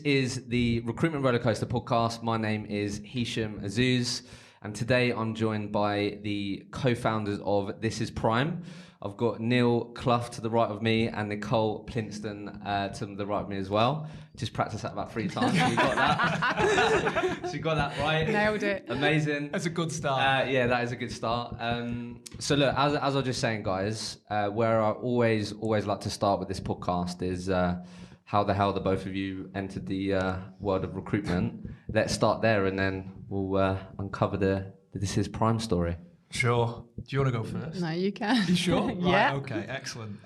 is the Recruitment Rollercoaster podcast. My name is Hisham Azuz, and today I'm joined by the co-founders of This Is Prime. I've got Neil Clough to the right of me and Nicole Plinston to the right of me as well. Just practiced that about 3 times. So we got that. So you got that right. Nailed it. Amazing. That's a good start. Yeah, that is a good start. So look, as I was just saying, guys, where I always like to start with this podcast is how the hell the both of you entered the world of recruitment. Let's start there, and then we'll uncover the This Is Prime story. Sure. Do you want to go first? No, you can. You sure? Yeah. Right, okay, excellent.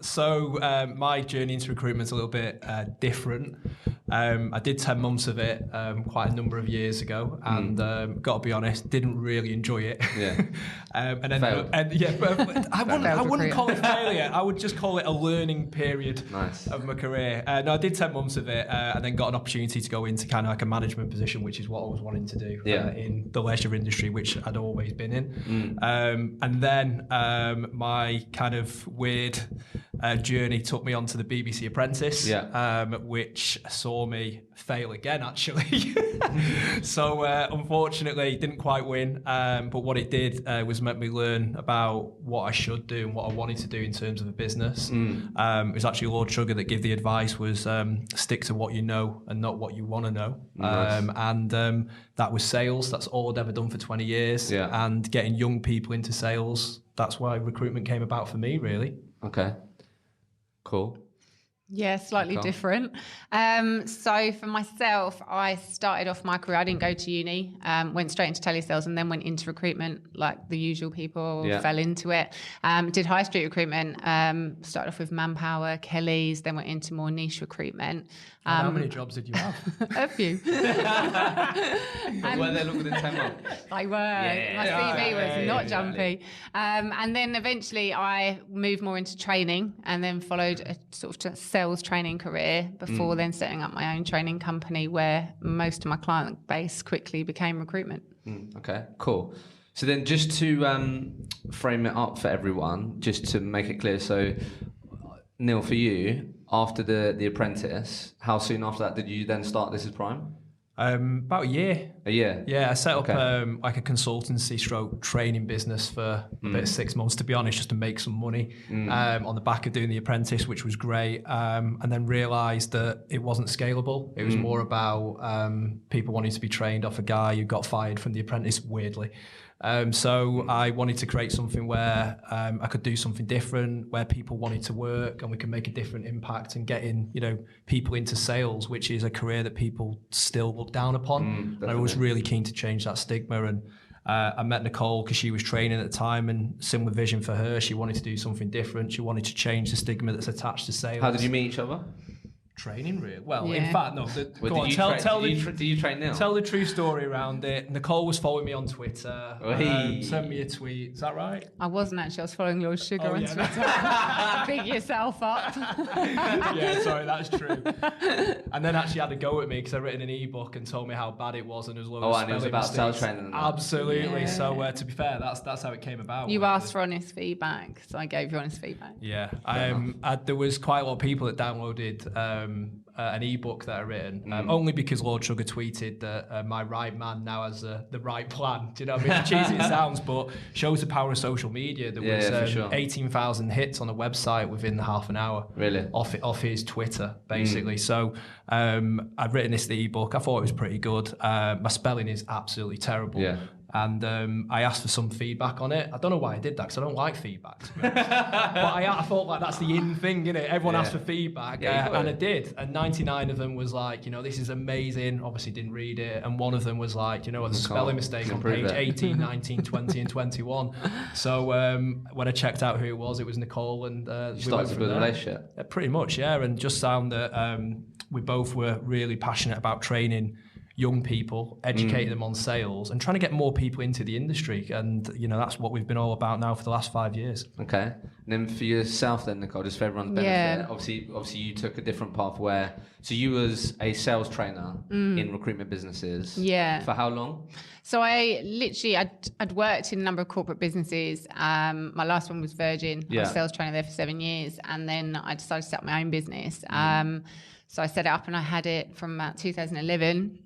So my journey into recruitment is a little bit different. I did 10 months of it quite a number of years ago, and got to be honest, didn't really enjoy it. Yeah. And then but I wouldn't call it failure. I would just call it a learning period of my career. No, I did 10 months of it, and then got an opportunity to go into kind of like a management position, which is what I was wanting to do in the leisure industry, which I'd always been in. And then my kind of weird journey took me onto the BBC Apprentice, which saw me fail again, actually. So unfortunately, didn't quite win. But what it did was make me learn about what I should do and what I wanted to do in terms of a business. It was actually Lord Sugar that gave the advice was stick to what you know and not what you want to know. Nice. And that was sales. That's all I'd ever done for 20 years. Yeah. And getting young people into sales. That's why recruitment came about for me, really. Okay. Cool. Yeah, slightly different. So for myself, I started off my career. I didn't go to uni, went straight into telesales and then went into recruitment like the usual people, fell into it. Did high street recruitment, started off with Manpower, Kelly's, then went into more niche recruitment. How many jobs did you have? A few. Were they longer than 10 months? They were. My CV was not jumpy. And then eventually I moved more into training and then followed a sort of sales training career before then setting up my own training company where most of my client base quickly became recruitment. Okay, cool. So then just to frame it up for everyone, just to make it clear. So Neil, for you, after the Apprentice, how soon after that did you then start This Is Prime? About a year. A year? Yeah, I set up like a consultancy stroke training business for about 6 months, to be honest, just to make some money on the back of doing The Apprentice, which was great. And then realised that it wasn't scalable. It was more about people wanting to be trained off a guy who got fired from The Apprentice, weirdly. So I wanted to create something where I could do something different, where people wanted to work and we could make a different impact and getting, people into sales, which is a career that people still look down upon. And I was really keen to change that stigma. And I met Nicole because she was training at the time and similar vision for her. She wanted to do something different. She wanted to change the stigma that's attached to sales. How did you meet each other? Training, really? Well, in fact, no. Did you train Neil? Tell the true story around it. Nicole was following me on Twitter. Sent me a tweet. Is that right? I wasn't actually. I was following Lord Sugar on Twitter. Big yourself up. Yeah, sorry, that's true. And then actually had a go at me because I'd written an ebook and told me how bad it was and there was loads of spelling and it was about sales training. Absolutely. Yeah. So to be fair, that's how it came about. You asked for honest feedback, so I gave you honest feedback. Yeah. There was quite a lot of people that downloaded an ebook that I'd written, only because Lord Sugar tweeted that my right man now has the right plan. Do you know what I mean? Cheesy it sounds, but shows the power of social media. There was 18,000 hits on a website within half an hour. Really? Off his Twitter, basically. So I'd written this ebook. I thought it was pretty good. My spelling is absolutely terrible. Yeah. And I asked for some feedback on it. I don't know why I did that because I don't like feedback. But I thought like that's the in thing, innit? Everyone asked for feedback, and I did. And 99 of them was like, this is amazing. Obviously didn't read it. And one of them was like, there's a spelling mistake on page 18, 19, 20 and 21. So when I checked out who it was Nicole, and we started to build a relationship. Pretty much, yeah. And just found that we both were really passionate about training young people, educating them on sales, and trying to get more people into the industry. And that's what we've been all about now for the last 5 years. Okay. And then for yourself then, Nicole, just for everyone's benefit, obviously you took a different path so you was a sales trainer in recruitment businesses. Yeah. For how long? So I'd worked in a number of corporate businesses. My last one was Virgin. I was a sales trainer there for 7 years, and then I decided to set up my own business. So I set it up and I had it from about 2011.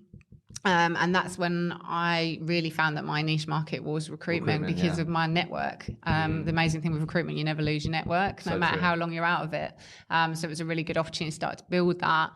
And that's when I really found that my niche market was recruitment because of my network. The amazing thing with recruitment, you never lose your network, no matter how long you're out of it. So it was a really good opportunity to start to build that.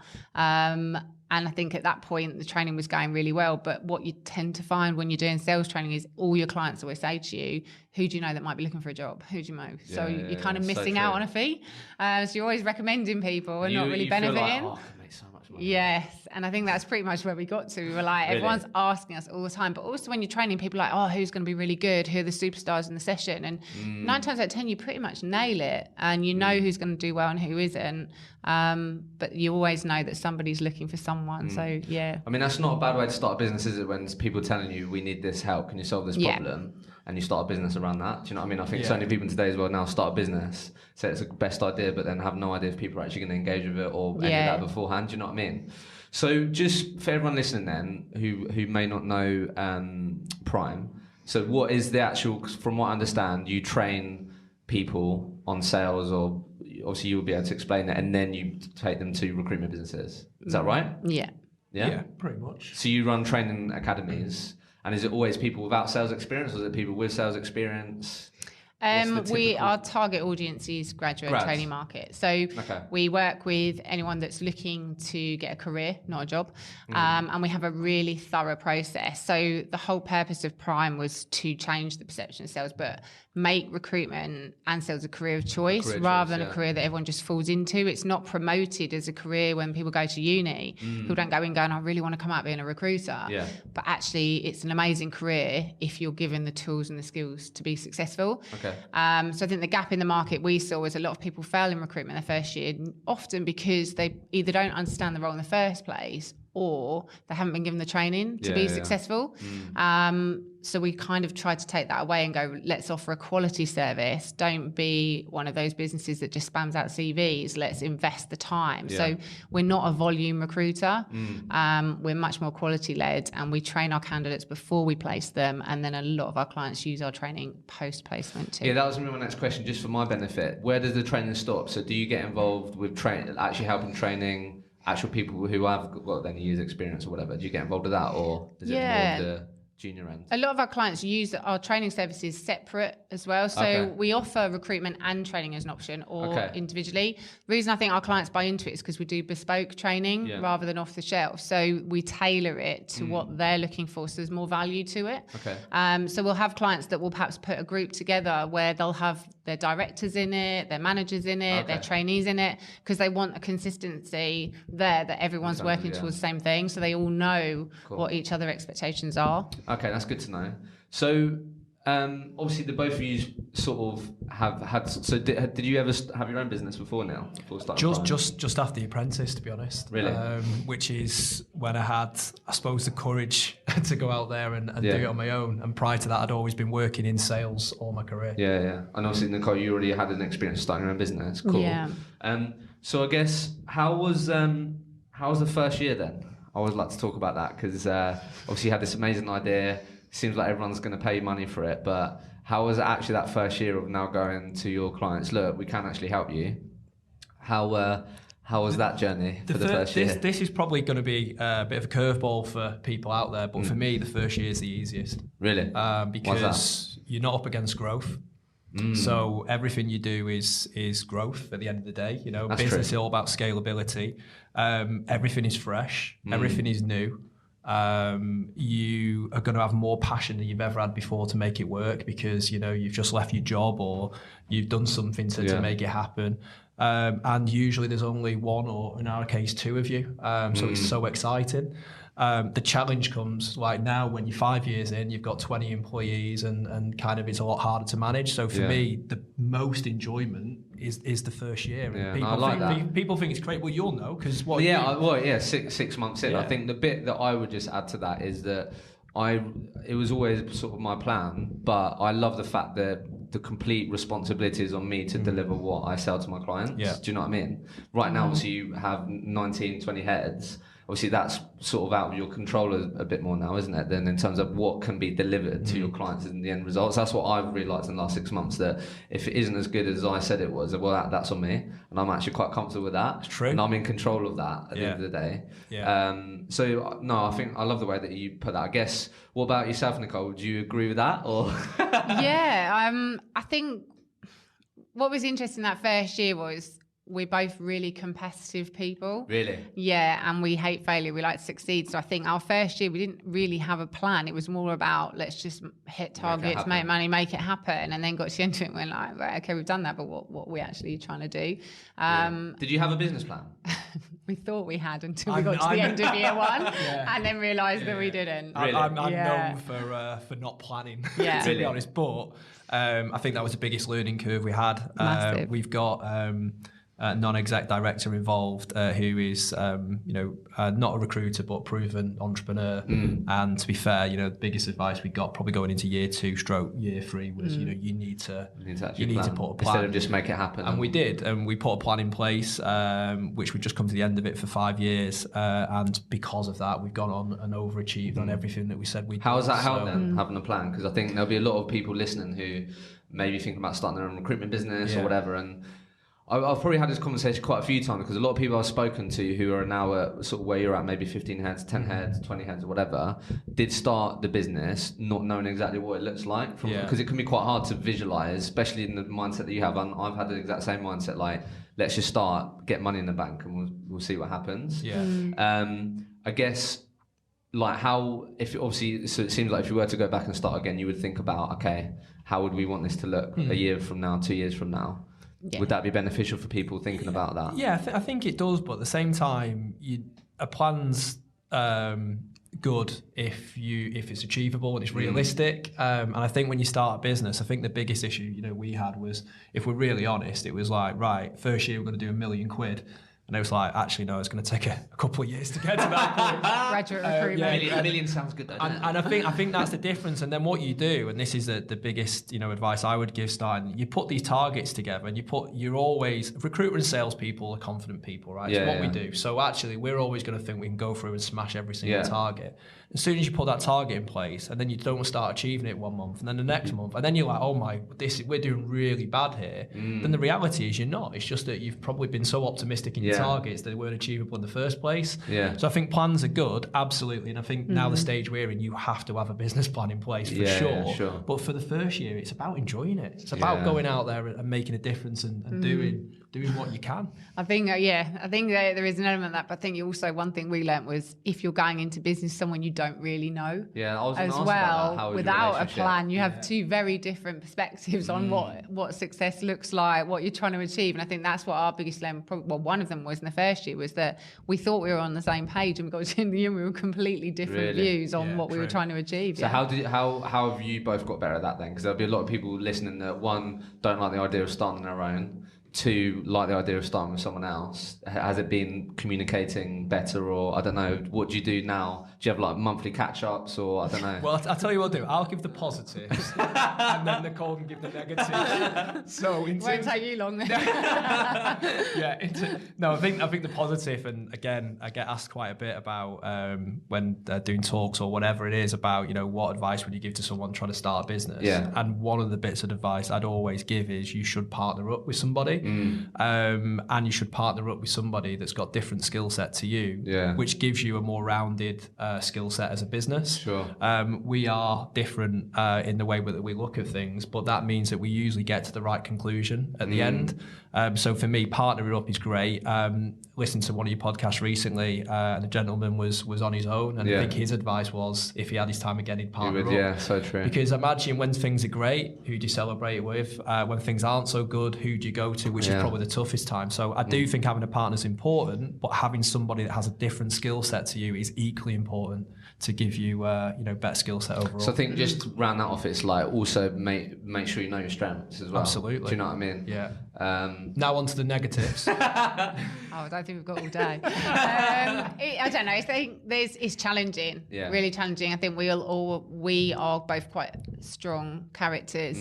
And I think at that point, the training was going really well. But what you tend to find when you're doing sales training is all your clients always say to you, who do you know that might be looking for a job? Who do you know? So you're kind of missing out on a fee. So you're always recommending people and not really benefiting. Feel like, I can make so much money. Yes. And I think that's pretty much where we got to. We were like, everyone's asking us all the time. But also when you're training, people are like, who's going to be really good? Who are the superstars in the session? And 9 times out of 10, you pretty much nail it. And you know who's going to do well and who isn't. But you always know that somebody's looking for someone. So, yeah. I mean, that's not a bad way to start a business, is it? When people are telling you, we need this help. Can you solve this problem? And you start a business around that. Do you know what I mean? I think so many people today as well now start a business, say it's the best idea, but then have no idea if people are actually going to engage with it or any of that beforehand. Do you know what I mean? So just for everyone listening then, who may not know Prime, so what is the actual, from what I understand, you train people on sales, or obviously you will be able to explain that, and then you take them to recruitment businesses. Is that right? Yeah. Yeah, pretty much. So you run training academies. And is it always people without sales experience, or is it people with sales experience? Our target audience is graduate trainee market. So we work with anyone that's looking to get a career, not a job. And we have a really thorough process. So the whole purpose of Prime was to change the perception of sales, but make recruitment and sales a career of choice rather than a career that everyone just falls into. It's not promoted as a career when people go to uni. People don't go in going, I really want to come out being a recruiter. But actually, it's an amazing career if you're given the tools and the skills to be successful. So I think the gap in the market we saw was a lot of people fail in recruitment their first year, often because they either don't understand the role in the first place or they haven't been given the training to be successful. So we kind of tried to take that away and go, let's offer a quality service. Don't be one of those businesses that just spams out CVs. Let's invest the time. So we're not a volume recruiter. We're much more quality led, and we train our candidates before we place them. And then a lot of our clients use our training post-placement too. Yeah, that was my next question, just for my benefit. Where does the training stop? So do you get involved with actually helping training actual people who have got any years experience or whatever? Do you get involved with that, or is it more of the junior end? A lot of our clients use our training services separate as well. So we offer recruitment and training as an option, or individually. The reason I think our clients buy into it is because we do bespoke training rather than off the shelf. So we tailor it to what they're looking for. So there's more value to it. So we'll have clients that will perhaps put a group together where they'll have their directors in it, their managers in it, their trainees in it, because they want a consistency there that everyone's working towards the same thing. So they all know what each other's expectations are. Okay, that's good to know. So, obviously, the both of you sort of have had. So, did you ever have your own business before now? Just after the apprentice, to be honest. Really? Which is when I had, I suppose, the courage to go out there and do it on my own. And prior to that, I'd always been working in sales all my career. Yeah. And obviously, Nicole, you already had an experience starting your own business. Cool. Yeah. So I guess how was the first year then? I always like to talk about that because obviously you had this amazing idea. Seems like everyone's going to pay you money for it, but how was it actually that first year of now going to your clients? Look, we can actually help you. How was that journey for the first year? This is probably going to be a bit of a curveball for people out there, but for me, the first year is the easiest. Really? Because you're not up against growth. So everything you do is growth at the end of the day. You know, business is all about scalability. Everything is fresh. Everything is new. You are going to have more passion than you've ever had before to make it work because, you know, you've just left your job or you've done something to make it happen. and usually there's only one, or in our case, two of you. So it's so exciting. The challenge comes like now when you're 5 years in, you've got 20 employees and kind of it's a lot harder to manage. So for me, the most enjoyment is the first year. And people think it's great. Well, you'll know because six months in. I think the bit that I would just add to that is that it was always sort of my plan, but I love the fact that the complete responsibility is on me to deliver what I sell to my clients. Yeah. Do you know what I mean? Right now, obviously you have 19, 20 heads. Obviously that's sort of out of your control a bit more now, isn't it? Then in terms of what can be delivered to your clients in the end results. That's what I've realised in the last 6 months, that if it isn't as good as I said it was, well, that's on me. And I'm actually quite comfortable with that. It's true. And I'm in control of that at the end of the day. Yeah. So, no, I think I love the way that you put that. I guess, what about yourself, Nicole? Do you agree with that? Or Yeah, I think what was interesting that first year was we're both really competitive people. Really? Yeah, and we hate failure. We like to succeed. So I think our first year, we didn't really have a plan. It was more about, let's just hit targets, make money, make it happen. And then got to the end of it and we're like, right, okay, we've done that, but what are we actually trying to do? Did you have a business plan? We thought we had until we got to the end of year one and then realised that we didn't. Really? I'm known for not planning, to be honest. But I think that was the biggest learning curve we had. Massive. We've got non-exec director involved who is not a recruiter but proven entrepreneur. And to be fair, the biggest advice we got probably going into year 2 / year 3 was you need to put a plan instead of just make it happen. And we did, and we put a plan in place which we've just come to the end of it for 5 years, and because of that we've gone on and overachieved on everything that we said we'd do. How has that helped then, having a plan? Because I think there'll be a lot of people listening who maybe thinking about starting their own recruitment business or whatever, and I've probably had this conversation quite a few times because a lot of people I've spoken to who are now at sort of where you're at, maybe 15 heads, 10 heads, 20 heads or whatever, did start the business not knowing exactly what it looks like. Because it can be quite hard to visualize, especially in the mindset that you have. And I've had the exact same mindset, like, let's just start, get money in the bank and we'll see what happens. I guess, like it seems like if you were to go back and start again, you would think about, okay, how would we want this to look a year from now, 2 years from now? Yeah. Would that be beneficial for people thinking about that? Yeah, I think it does, but at the same time, a plan's good if it's achievable and it's realistic. And I think when you start a business, I think the biggest issue we had was, if we're really honest, it was like, right, first year we're going to do £1 million. And it was like, actually, no, it's going to take a couple of years to get to that point. Graduate recruitment. $1 million sounds good, though, doesn't it? And I think that's the difference. And then what you do, and this is the biggest advice I would give starting, you put these targets together, and recruitment salespeople are confident people, right? It's what we do. So actually, we're always going to think we can go through and smash every single target. As soon as you put that target in place, and then you don't start achieving it 1 month, and then the next month, and then you're like, we're doing really bad here. Then the reality is you're not. It's just that you've probably been so optimistic in your targets that they weren't achievable in the first place. So I think plans are good, absolutely, and I think now the stage we're in, you have to have a business plan in place for sure. But for the first year, it's about enjoying it. It's about going out there and making a difference and doing what you can. I think there is an element of that, but I think also one thing we learnt was, if you're going into business someone you don't really know, I was as well, without a plan, you have two very different perspectives on what success looks like, what you're trying to achieve. And I think that's what our biggest learn, one of them was in the first year, was that we thought we were on the same page, and we got to the end of the year, we were completely different views on what we were trying to achieve. So how have you both got better at that then? Because there'll be a lot of people listening that, one, don't like the idea of starting their own, 2, like the idea of starting with someone else. Has it been communicating better, or I don't know, what do you do now? Do you have like monthly catch-ups, or I don't know? Well, I'll tell you what I'll do. I'll give the positives and then Nicole can give the negatives. So it won't take you long then. I think the positive, and again, I get asked quite a bit about when they're doing talks or whatever it is about, what advice would you give to someone trying to start a business? Yeah. And one of the bits of advice I'd always give is you should partner up with somebody. And you should partner up with somebody that's got different skill set to you, which gives you a more rounded skill set as a business. Sure. We are different in the way that we look at things, but that means that we usually get to the right conclusion at the end. So for me, partnering up is great. Listened to one of your podcasts recently, and the gentleman was on his own, and I think his advice was, if he had his time again, he'd partner up. Yeah, so true. Because imagine when things are great, who do you celebrate with? When things aren't so good, who do you go to which is probably the toughest time. So I do think having a partner is important, but having somebody that has a different skill set to you is equally important to give you, better skill set overall. So I think just to round that off, it's like also make sure you know your strengths as well. Absolutely. Do you know what I mean? Yeah. Now on to the negatives. I don't think we've got all day. I don't know. I think it's challenging. Yeah. Really challenging. I think we are both quite strong characters.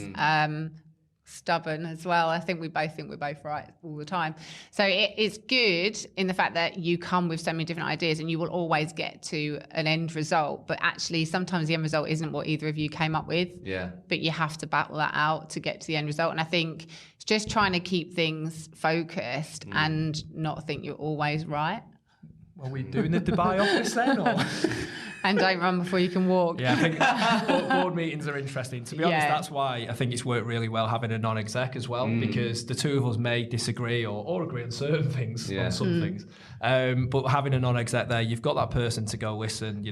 Stubborn as well. I think we're both right all the time. So it's good in the fact that you come with so many different ideas and you will always get to an end result. But actually, sometimes the end result isn't what either of you came up with. Yeah. But you have to battle that out to get to the end result. And I think it's just trying to keep things focused and not think you're always right. Are we doing the Dubai office then? Or? And don't run before you can walk. Yeah, I think board meetings are interesting. To be honest, that's why I think it's worked really well having a non-exec as well, because the two of us may disagree or agree on certain things, on some things. But having a non-exec there, you've got that person to go, listen,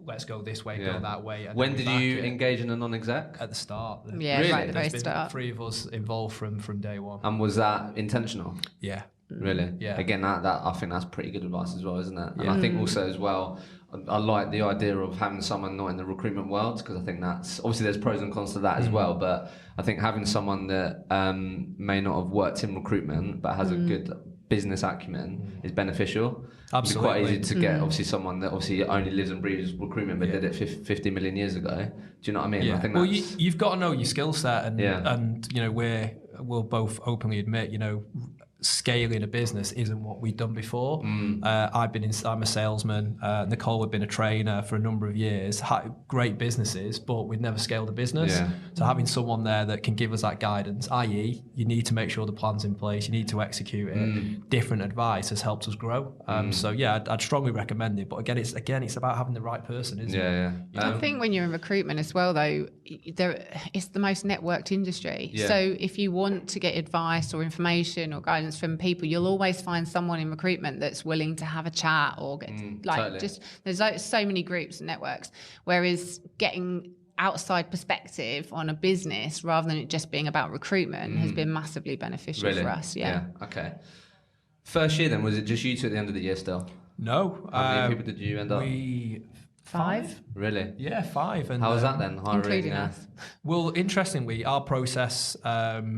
let's go this way, go that way. And when did you engage in a non-exec? At the start. Yeah, really? Right at the very start. There's been 3 of us involved from day one. And was that intentional? Yeah. Really? Yeah. Again, that I think that's pretty good advice as well, isn't it? And I think also as well, I like the idea of having someone not in the recruitment world, because I think that's obviously there's pros and cons to that as well. But I think having someone that may not have worked in recruitment but has a good business acumen is beneficial. Absolutely. It's quite easy to get obviously someone that obviously only lives and breathes recruitment but did it 50 million years ago. Do you know what I mean? Yeah. I think you've got to know your skill set, and we'll both openly admit, scaling a business isn't what we've done before. I'm a salesman. Nicole had been a trainer for a number of years. Great businesses, but we'd never scaled a business. Yeah. So having someone there that can give us that guidance, i.e., you need to make sure the plan's in place, you need to execute it. Different advice has helped us grow. So yeah, I'd strongly recommend it. But again, it's about having the right person, isn't it? Yeah. I think when you're in recruitment as well, though, it's the most networked industry. Yeah. So if you want to get advice or information or guidance from people, you'll always find someone in recruitment that's willing to have a chat or get totally. There's so many groups and networks, whereas getting outside perspective on a business rather than it just being about recruitment has been massively beneficial for us. Yeah. Okay. First year then, was it just you two at the end of the year still? No. How many people did you end up? 5. Really? Yeah, 5. And how was that then? Including us. Well, interestingly, our process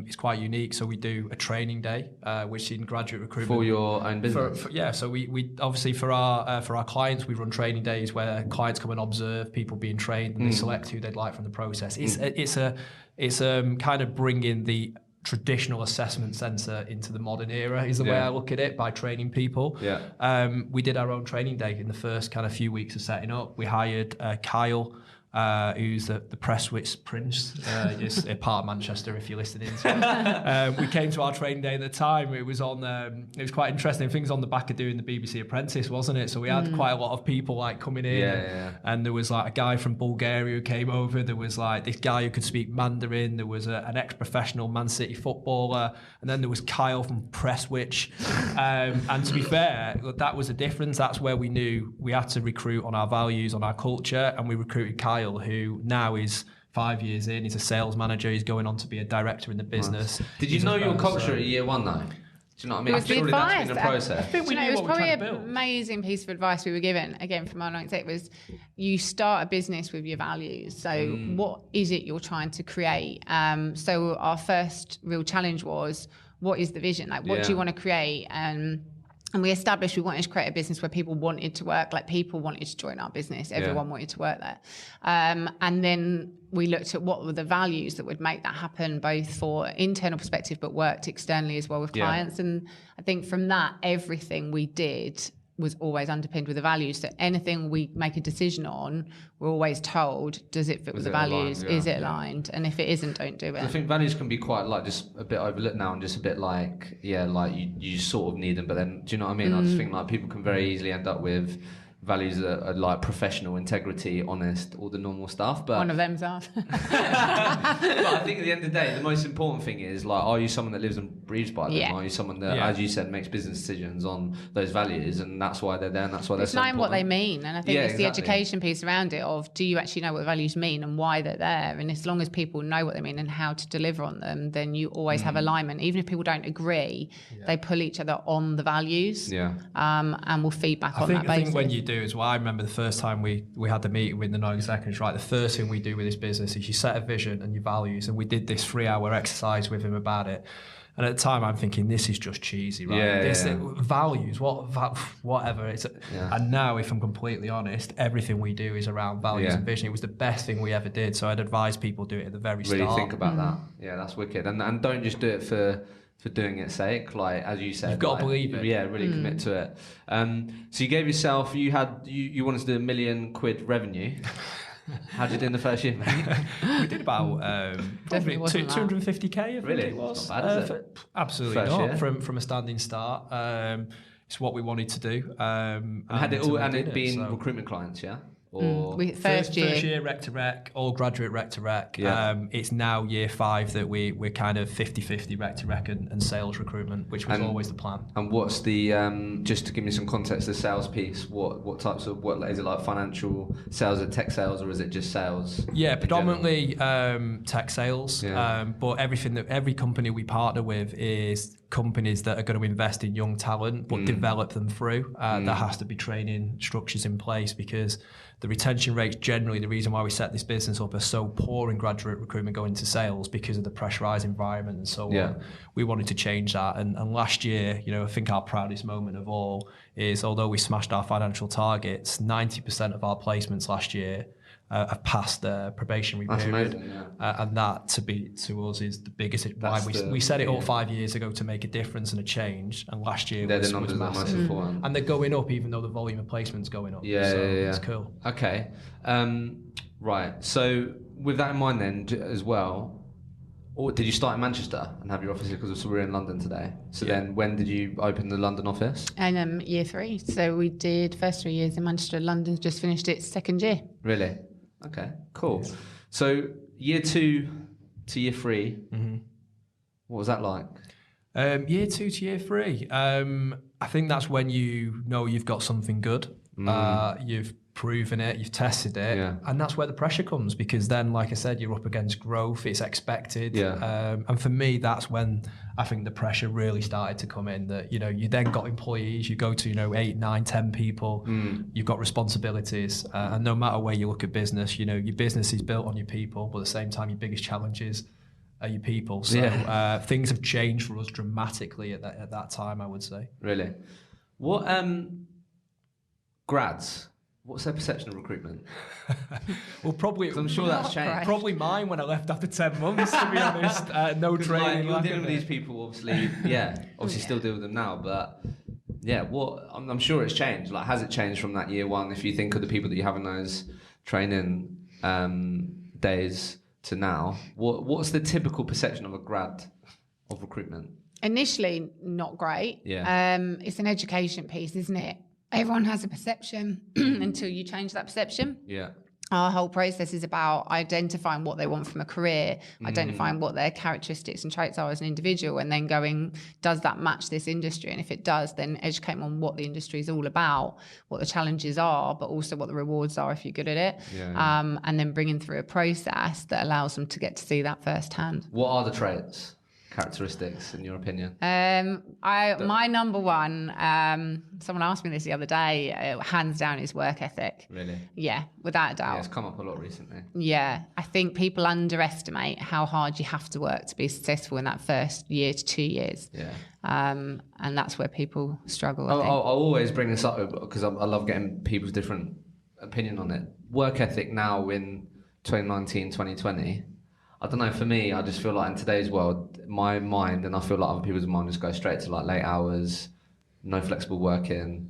is quite unique. So we do a training day, which in graduate recruitment for your own business. So we obviously for our clients, we run training days where clients come and observe people being trained, and they select who they'd like from the process. It's kind of bringing the traditional assessment centre into the modern era is the way I look at it, by training people. We did our own training day in the first kind of few weeks of setting up. We hired Kyle, who's the Prestwich Prince, just a part of Manchester if you're listening. We came to our training day at the time. It was quite interesting. Things on the back of doing the BBC Apprentice, wasn't it? So we had quite a lot of people coming in, and there was a guy from Bulgaria who came over. There was this guy who could speak Mandarin. There was an ex-professional Man City footballer, and then there was Kyle from Prestwich. And to be fair, that was a difference. That's where we knew we had to recruit on our values, on our culture, and we recruited Kyle, who now is 5 years in. He's a sales manager. He's going on to be a director in the business. Nice. Did you know your culture at year 1 though? Do you know what I mean? It was the advice. That's been a process. I think it was probably an amazing piece of advice we were given, again, from our non-exec, was you start a business with your values. So what is it you're trying to create? So our first real challenge was, what is the vision? What do you want to create? And we established we wanted to create a business where people wanted to work, people wanted to join our business. Everyone wanted to work there. And then we looked at what were the values that would make that happen, both for internal perspective, but worked externally as well with clients. And I think from that, everything we did was always underpinned with the values. So anything we make a decision on, we're always told, does it fit with the values? Is it aligned? And if it isn't, don't do it. I think values can be quite just a bit overlooked now, and just a bit you sort of need them, but then, do you know what I mean? I just think people can very easily end up with values are like professional, integrity, honest, all the normal stuff. But one of them's ours. But I think at the end of the day, the most important thing is like, are you someone that lives and breathes by them? Are you someone that, as you said, makes business decisions on those values, and that's why they're there, and that's why they're so important. It's knowing what they mean, and I think it's the education piece around it of, do you actually know what the values mean and why they're there? And as long as people know what they mean and how to deliver on them, then you always have alignment. Even if people don't agree, they pull each other on the values, and will feedback on that basis. I think when you do as well, I remember the first time we had the meeting with the non-executives, right? The first thing we do with this business is you set a vision and your values, and we did this 3-hour exercise with him about it. And at the time, I'm thinking, this is just cheesy, right? Values, whatever. And now, if I'm completely honest, everything we do is around values and vision. It was the best thing we ever did. So I'd advise people do it at the very start. Really think about that. Yeah, that's wicked. And don't just do it for doing its sake. Like, as you said, you've got to believe it. Yeah, really commit to it. So you gave yourself, you wanted to do £1 million revenue. How'd you do in the first year, mate? We did about 250k. Really? It was. Not bad, is it? Absolutely first not. Year? From a standing start. It's what we wanted to do. And had it all, and it being recruitment clients, yeah? Or first year rec to rec, all graduate rec to rec. It's now year 5 that we're kind of 50-50 rec to rec and sales recruitment, which was always the plan. And what's the just to give me some context, the sales piece? What types of is it, like financial sales, or tech sales, or is it just sales? Yeah, predominantly tech sales. But every company we partner with is companies that are going to invest in young talent but develop them through. There has to be training structures in place, because the retention rates, generally the reason why we set this business up, are so poor in graduate recruitment going into sales because of the pressurized environment and so on. We wanted to change that, and last year, I think our proudest moment of all is, although we smashed our financial targets, 90% of our placements last year have passed the probationary period. Amazing, and that to us is the biggest. We set it up 5 years ago to make a difference and a change, and last year was massive. And they're going up, even though the volume of placement's going up. It's cool. Okay, right. So with that in mind, then as well, or did you start in Manchester and have your office here? Because we're in London today. So then, when did you open the London office? And year 3. So we did first 3 years in Manchester. London's just finished its second year. Really? Okay, cool. So year 2 to year 3, what was that like? Year 2 to year 3, I think that's when you know you've got something good. You've proven it, you've tested it, and that's where the pressure comes, because then, like I said, you're up against growth, it's expected. And for me, that's when I think the pressure really started to come in, that you then got employees, you go to 8, 9, 10 people, you've got responsibilities, and no matter where you look at business, your business is built on your people, but at the same time your biggest challenges are your people. So things have changed for us dramatically at that time, I would say. Really? What grads, what's their perception of recruitment? Well, probably, I'm sure that's changed. Probably mine when I left after 10 months, to be honest. No training. You're dealing with these people, obviously. Obviously still deal with them now, but I'm sure it's changed. Like, has it changed from that year 1? If you think of the people that you have in those training days to now, what's the typical perception of a grad of recruitment? Initially, not great. It's an education piece, isn't it? Everyone has a perception until you change that perception. Our whole process is about identifying what they want from a career, identifying what their characteristics and traits are as an individual, and then going, does that match this industry? And if it does, then educate them on what the industry is all about, what the challenges are, but also what the rewards are if you're good at it. And then bringing through a process that allows them to get to see that firsthand. What are the traits, characteristics, in your opinion? My number one, someone asked me this the other day, hands down, is work ethic. Really? Yeah, without a doubt. Yeah, it's come up a lot recently. Yeah, I think people underestimate how hard you have to work to be successful in that first year to 2 years. And that's where people struggle, I think. I'll always bring this up because I love getting people's different opinion on it. Work ethic now in 2019, 2020, I don't know, for me, I just feel like in today's world, my mind, and I feel like other people's mind, just go straight to like late hours, no flexible working.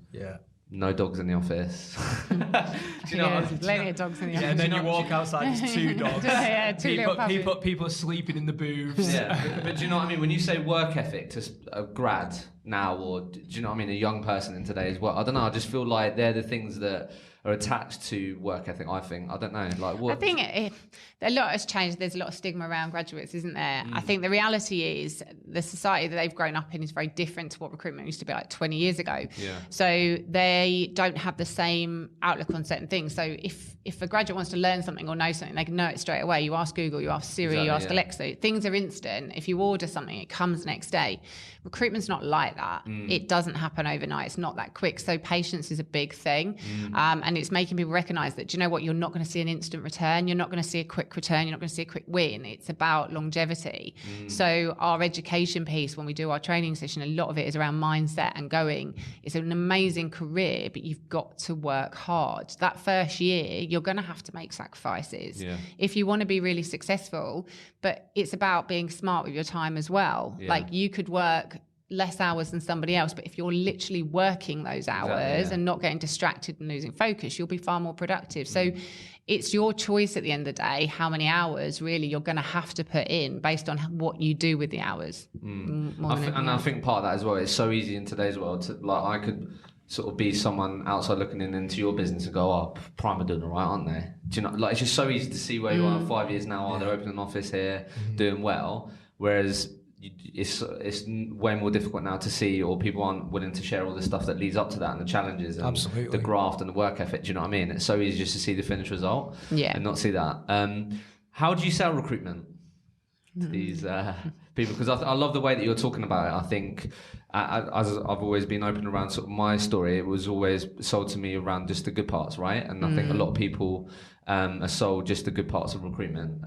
no dogs in the office. Do you know? There's plenty of dogs in the office. And then you walk outside, there's 2 dogs. People are sleeping in the booths. Yeah, but do you know what I mean? When you say work ethic to a grad now, or do you know what I mean, a young person in today's world, I don't know, I just feel like they're the things that are attached to work ethic, I think. I don't know. Like what? I think a lot has changed. There's a lot of stigma around graduates, isn't there? I think the reality is the society that they've grown up in is very different to what recruitment used to be like 20 years ago. Yeah. So they don't have the same outlook on certain things. So if a graduate wants to learn something or know something, they can know it straight away. You ask Google, you ask Siri, you ask Alexa. Things are instant. If you order something, it comes next day. Recruitment's not like that. It doesn't happen overnight. It's not that quick. So patience is a big thing. And it's making people recognise that, do you know what, you're not going to see an instant return. You're not going to see a quick return. You're not going to see a quick win. It's about longevity. So our education piece, when we do our training session, a lot of it is around mindset and going, it's an amazing career, but you've got to work hard. That first year, you're going to have to make sacrifices if you want to be really successful. But it's about being smart with your time as well. Like you could work less hours than somebody else, but if you're literally working those hours and not getting distracted and losing focus, you'll be far more productive. So it's your choice at the end of the day how many hours really you're going to have to put in based on what you do with the hours. I think part of that as well, it's so easy in today's world to, like, I could sort of be someone outside looking into your business and go, oh, Prime are doing all right, aren't they? Do you know, like, it's just so easy to see where you are 5 years now. Oh, they're opening an office here, doing well, whereas it's way more difficult now to see, or people aren't willing to share all the stuff that leads up to that and the challenges and the graft and the work ethic. Do you know what I mean? It's so easy just to see the finished result and not see that. How do you sell recruitment to these people? Because I love the way that you're talking about it. I think as I've always been open around sort of my story, it was always sold to me around just the good parts, right? And I think a lot of people are sold just the good parts of recruitment.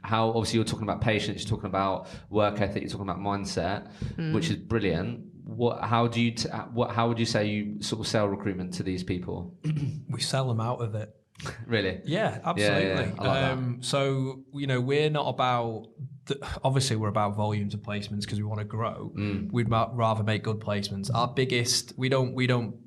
How obviously you're talking about patience, you're talking about work ethic, you're talking about mindset, which is brilliant. How would you say you sort of sell recruitment to these people? We sell them out of it. Really? Yeah, absolutely. Yeah, I like that. So, we're not about, obviously we're about volumes of placements because we want to grow. We'd rather make good placements. Our biggest, we don't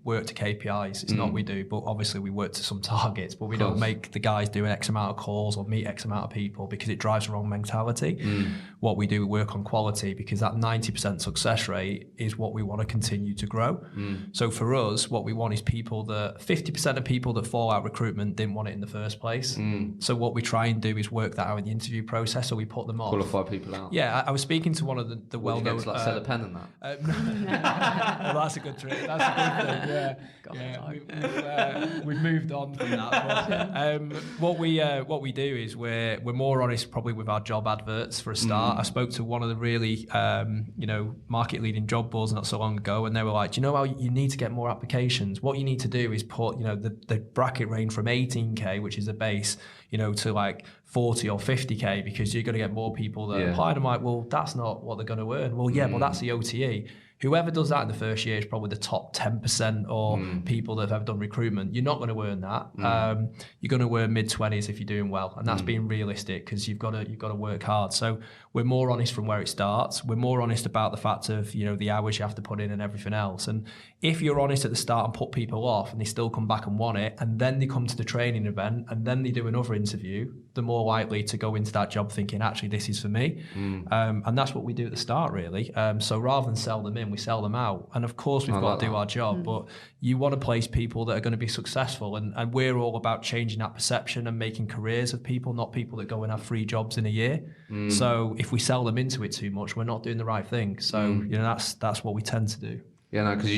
work to KPIs. It's not what we do, but obviously we work to some targets, but we don't make the guys do an X amount of calls or meet X amount of people because it drives the wrong mentality. What we do, we work on quality because that 90% success rate is what we want to continue to grow. So for us, what we want is 50% of people that fall out recruitment didn't want it in the first place. So what we try and do is work that out in the interview process, so we put them off. Qualify people out. Yeah, I was speaking to one of the well-known... Would you get to, like, sell a pen and that? Well, that's a good trick. That's a good thing. We've moved on from that. But, what we do is we're more honest probably with our job adverts for a start. I spoke to one of the really market-leading job boards not so long ago, and they were like, do you know how you need to get more applications? What you need to do is put the bracket range from 18k, which is a base, to like 40 or 50k, because you're going to get more people that apply. And I'm like, well, that's not what they're going to earn. Well, well, that's the OTE. Whoever does that in the first year is probably the top 10% or people that have ever done recruitment. You're not going to earn that. You're going to earn mid-20s if you're doing well, and that's being realistic because you've got to work hard. So we're more honest from where it starts. We're more honest about the fact of the hours you have to put in and everything else. And if you're honest at the start and put people off, and they still come back and want it, and then they come to the training event, and then they do another interview, they're more likely to go into that job thinking, actually, this is for me. And that's what we do at the start, really. So rather than sell them in, we sell them out. And of course, we've got to do our job, but you want to place people that are going to be successful. And we're all about changing that perception and making careers of people, not people that go and have 3 jobs in a year. So if we sell them into it too much, we're not doing the right thing. So, that's what we tend to do. Yeah, no, because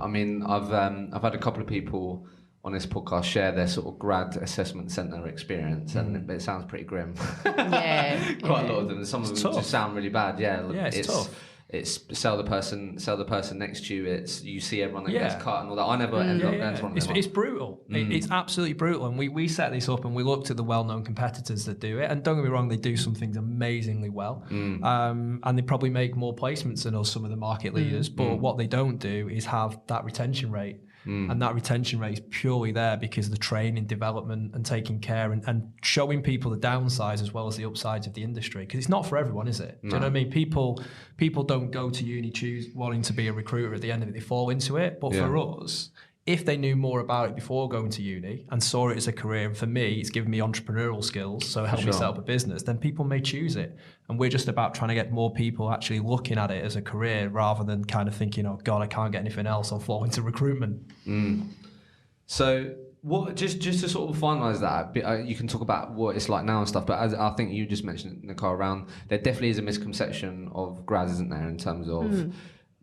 I've had a couple of people on this podcast share their sort of grad assessment centre experience, and it sounds pretty grim. Quite a lot of them. Some of them just sound really bad. Yeah, it's tough. It's sell the person next to you. It's you see everyone that gets cut and all that. I never end up going to one of them. It's brutal. It's absolutely brutal. And we set this up and we looked at the well-known competitors that do it. And don't get me wrong, they do some things amazingly well. And they probably make more placements than us, some of the market leaders. But what they don't do is have that retention rate. And that retention rate is purely there because of the training, development and taking care and showing people the downsides as well as the upsides of the industry. Because it's not for everyone, is it? Do you know what I mean? People don't go to uni wanting to be a recruiter at the end of it. They fall into it. But for us, if they knew more about it before going to uni and saw it as a career, and for me, it's given me entrepreneurial skills, so it helped me set up a business, then people may choose it. And we're just about trying to get more people actually looking at it as a career rather than kind of thinking, oh God, I can't get anything else, I'll fall into recruitment. So what, just to sort of finalise that, you can talk about what it's like now and stuff, but as I think you just mentioned, Nicole, around, there definitely is a misconception of grads, isn't there, in terms of...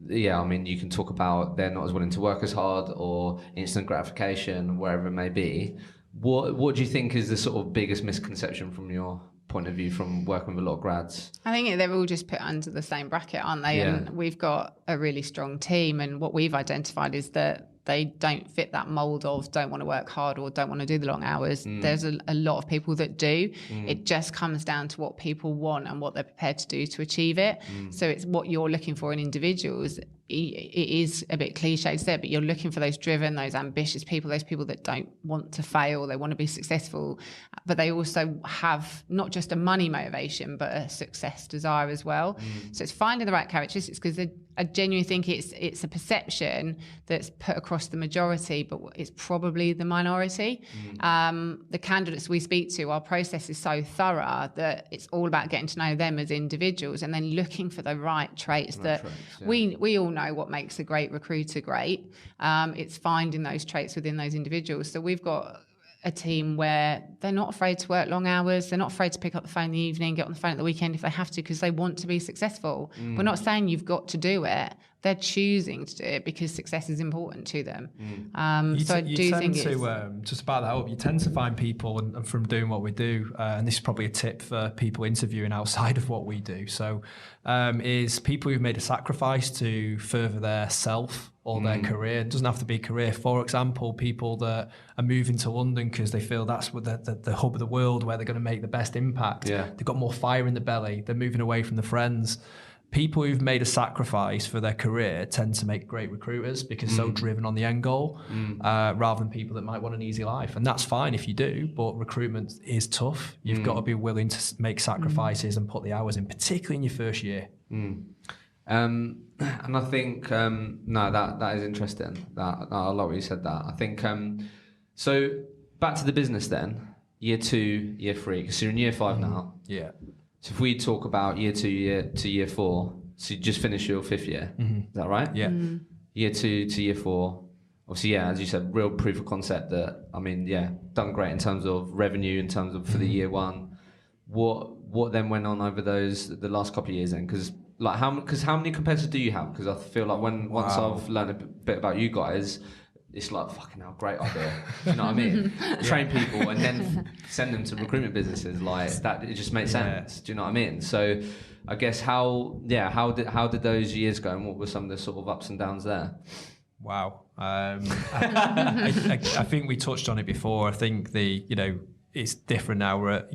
Yeah, I mean, you can talk about they're not as willing to work as hard or instant gratification, wherever it may be. What do you think is the sort of biggest misconception from your point of view from working with a lot of grads? I think they're all just put under the same bracket, aren't they? Yeah. And we've got a really strong team, and what we've identified is that they don't fit that mould of don't want to work hard or don't want to do the long hours. There's a lot of people that do. It just comes down to what people want and what they're prepared to do to achieve it. So it's what you're looking for in individuals. It is a bit cliche to say, but you're looking for those driven, those ambitious people, those people that don't want to fail, they want to be successful, but they also have not just a money motivation, but a success desire as well. So it's finding the right characteristics, because I genuinely think it's a perception that's put across the majority, but it's probably the minority. The candidates we speak to, our process is so thorough that it's all about getting to know them as individuals and then looking for the right traits we all know what makes a great recruiter great. It's finding those traits within those individuals. So we've got a team where they're not afraid to work long hours. They're not afraid to pick up the phone in the evening, get on the phone at the weekend if they have to, because they want to be successful. We're not saying you've got to do it. They're choosing to do it because success is important to them. So I do think to spark that up, you tend to find people, and from doing what we do, and this is probably a tip for people interviewing outside of what we do, so is people who've made a sacrifice to further their self or their career. It doesn't have to be career. For example, people that are moving to London because they feel that's what the hub of the world where they're going to make the best impact. They've got more fire in the belly. They're moving away from the friends. People who've made a sacrifice for their career tend to make great recruiters because so driven on the end goal, rather than people that might want an easy life. And that's fine if you do, but recruitment is tough. You've got to be willing to make sacrifices and put the hours in, particularly in your first year. And I think that is interesting. That I like what you said. That I think so. Back to the business then. Year 2, year 3. Because you're in year 5 now. Yeah. So if we talk about year 2, year 4, so you just finished your 5th year. Is that right? Yeah. Year 2 to year 4. Obviously, as you said, real proof of concept that, I mean, done great in terms of revenue, in terms of for the year 1. What then went on over the last couple of years then? Because how many competitors do you have? Because I feel like once I've learned a bit about you guys, it's like, fucking hell, great idea. Do you know what I mean? Train people and then send them to recruitment businesses like that. It just makes sense. Do you know what I mean? So I guess how did those years go, and what were some of the sort of ups and downs there? Wow. I think we touched on it before. I think it's different now. We're at,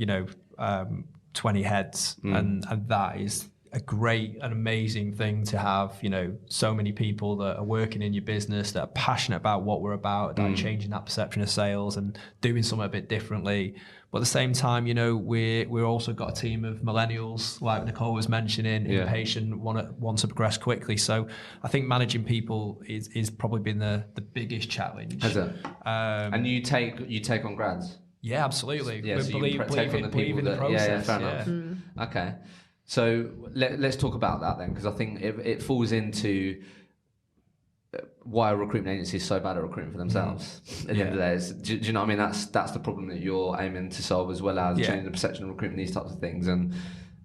20 heads and that is a great and amazing thing to have, so many people that are working in your business that are passionate about what we're about, changing that perception of sales and doing something a bit differently. But at the same time, we're also got a team of millennials, like Nicole was mentioning, impatient, want to progress quickly. So I think managing people is probably been the biggest challenge. Has it? And you take on grads? Yeah, absolutely. Yeah, so you take on the people that... process. Yeah, fair enough. Okay. So let's talk about that then, because I think it falls into why a recruitment agency is so bad at recruiting for themselves. At the end of the day, do you know what I mean? That's the problem that you're aiming to solve, as well as changing the perception of recruitment, these types of things. And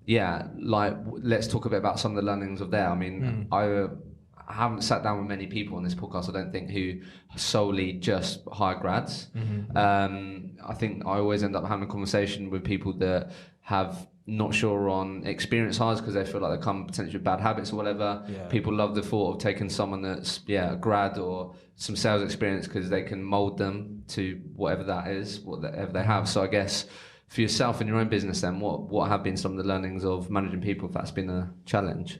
let's talk a bit about some of the learnings of there. I mean, I haven't sat down with many people on this podcast, I don't think, who solely just hire grads. I think I always end up having a conversation with people that have not sure on experience hires because they feel like they come potentially with bad habits or whatever. People love the thought of taking someone that's a grad or some sales experience because they can mold them to whatever that is, whatever they have. So I guess for yourself in your own business then, what have been some of the learnings of managing people, if that's been a challenge?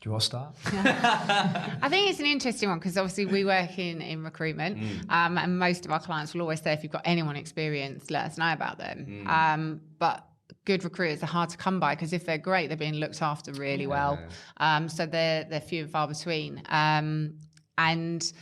Do you want to start? I think it's an interesting one because obviously we work in recruitment, and most of our clients will always say, if you've got anyone experienced, let us know about them. But good recruiters are hard to come by because if they're great, they're being looked after really well. So they're few and far between. And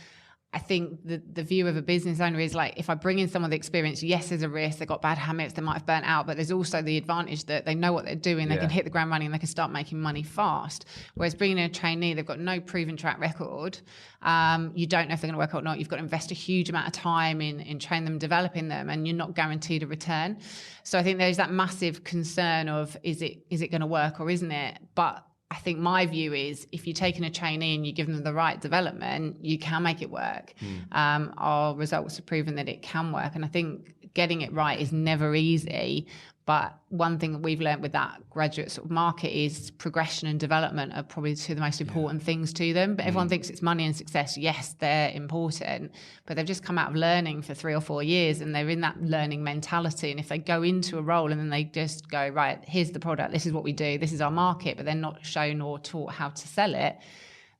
I think the view of a business owner is like, if I bring in someone with experience, yes, there's a risk, they've got bad habits, they might have burnt out, but there's also the advantage that they know what they're doing, they can hit the ground running, they can start making money fast. Whereas bringing in a trainee, they've got no proven track record. You don't know if they're going to work or not. You've got to invest a huge amount of time in training them, developing them, and you're not guaranteed a return. So I think there's that massive concern of, is it going to work or isn't it? But I think my view is, if you're taking a trainee and you give them the right development, you can make it work. Our results have proven that it can work. And I think getting it right is never easy. But one thing that we've learned with that graduate sort of market is progression and development are probably two of the most important things to them. But everyone thinks it's money and success. Yes, they're important, but they've just come out of learning for 3 or 4 years and they're in that learning mentality. And if they go into a role and then they just go, right, here's the product, this is what we do, this is our market, but they're not shown or taught how to sell it,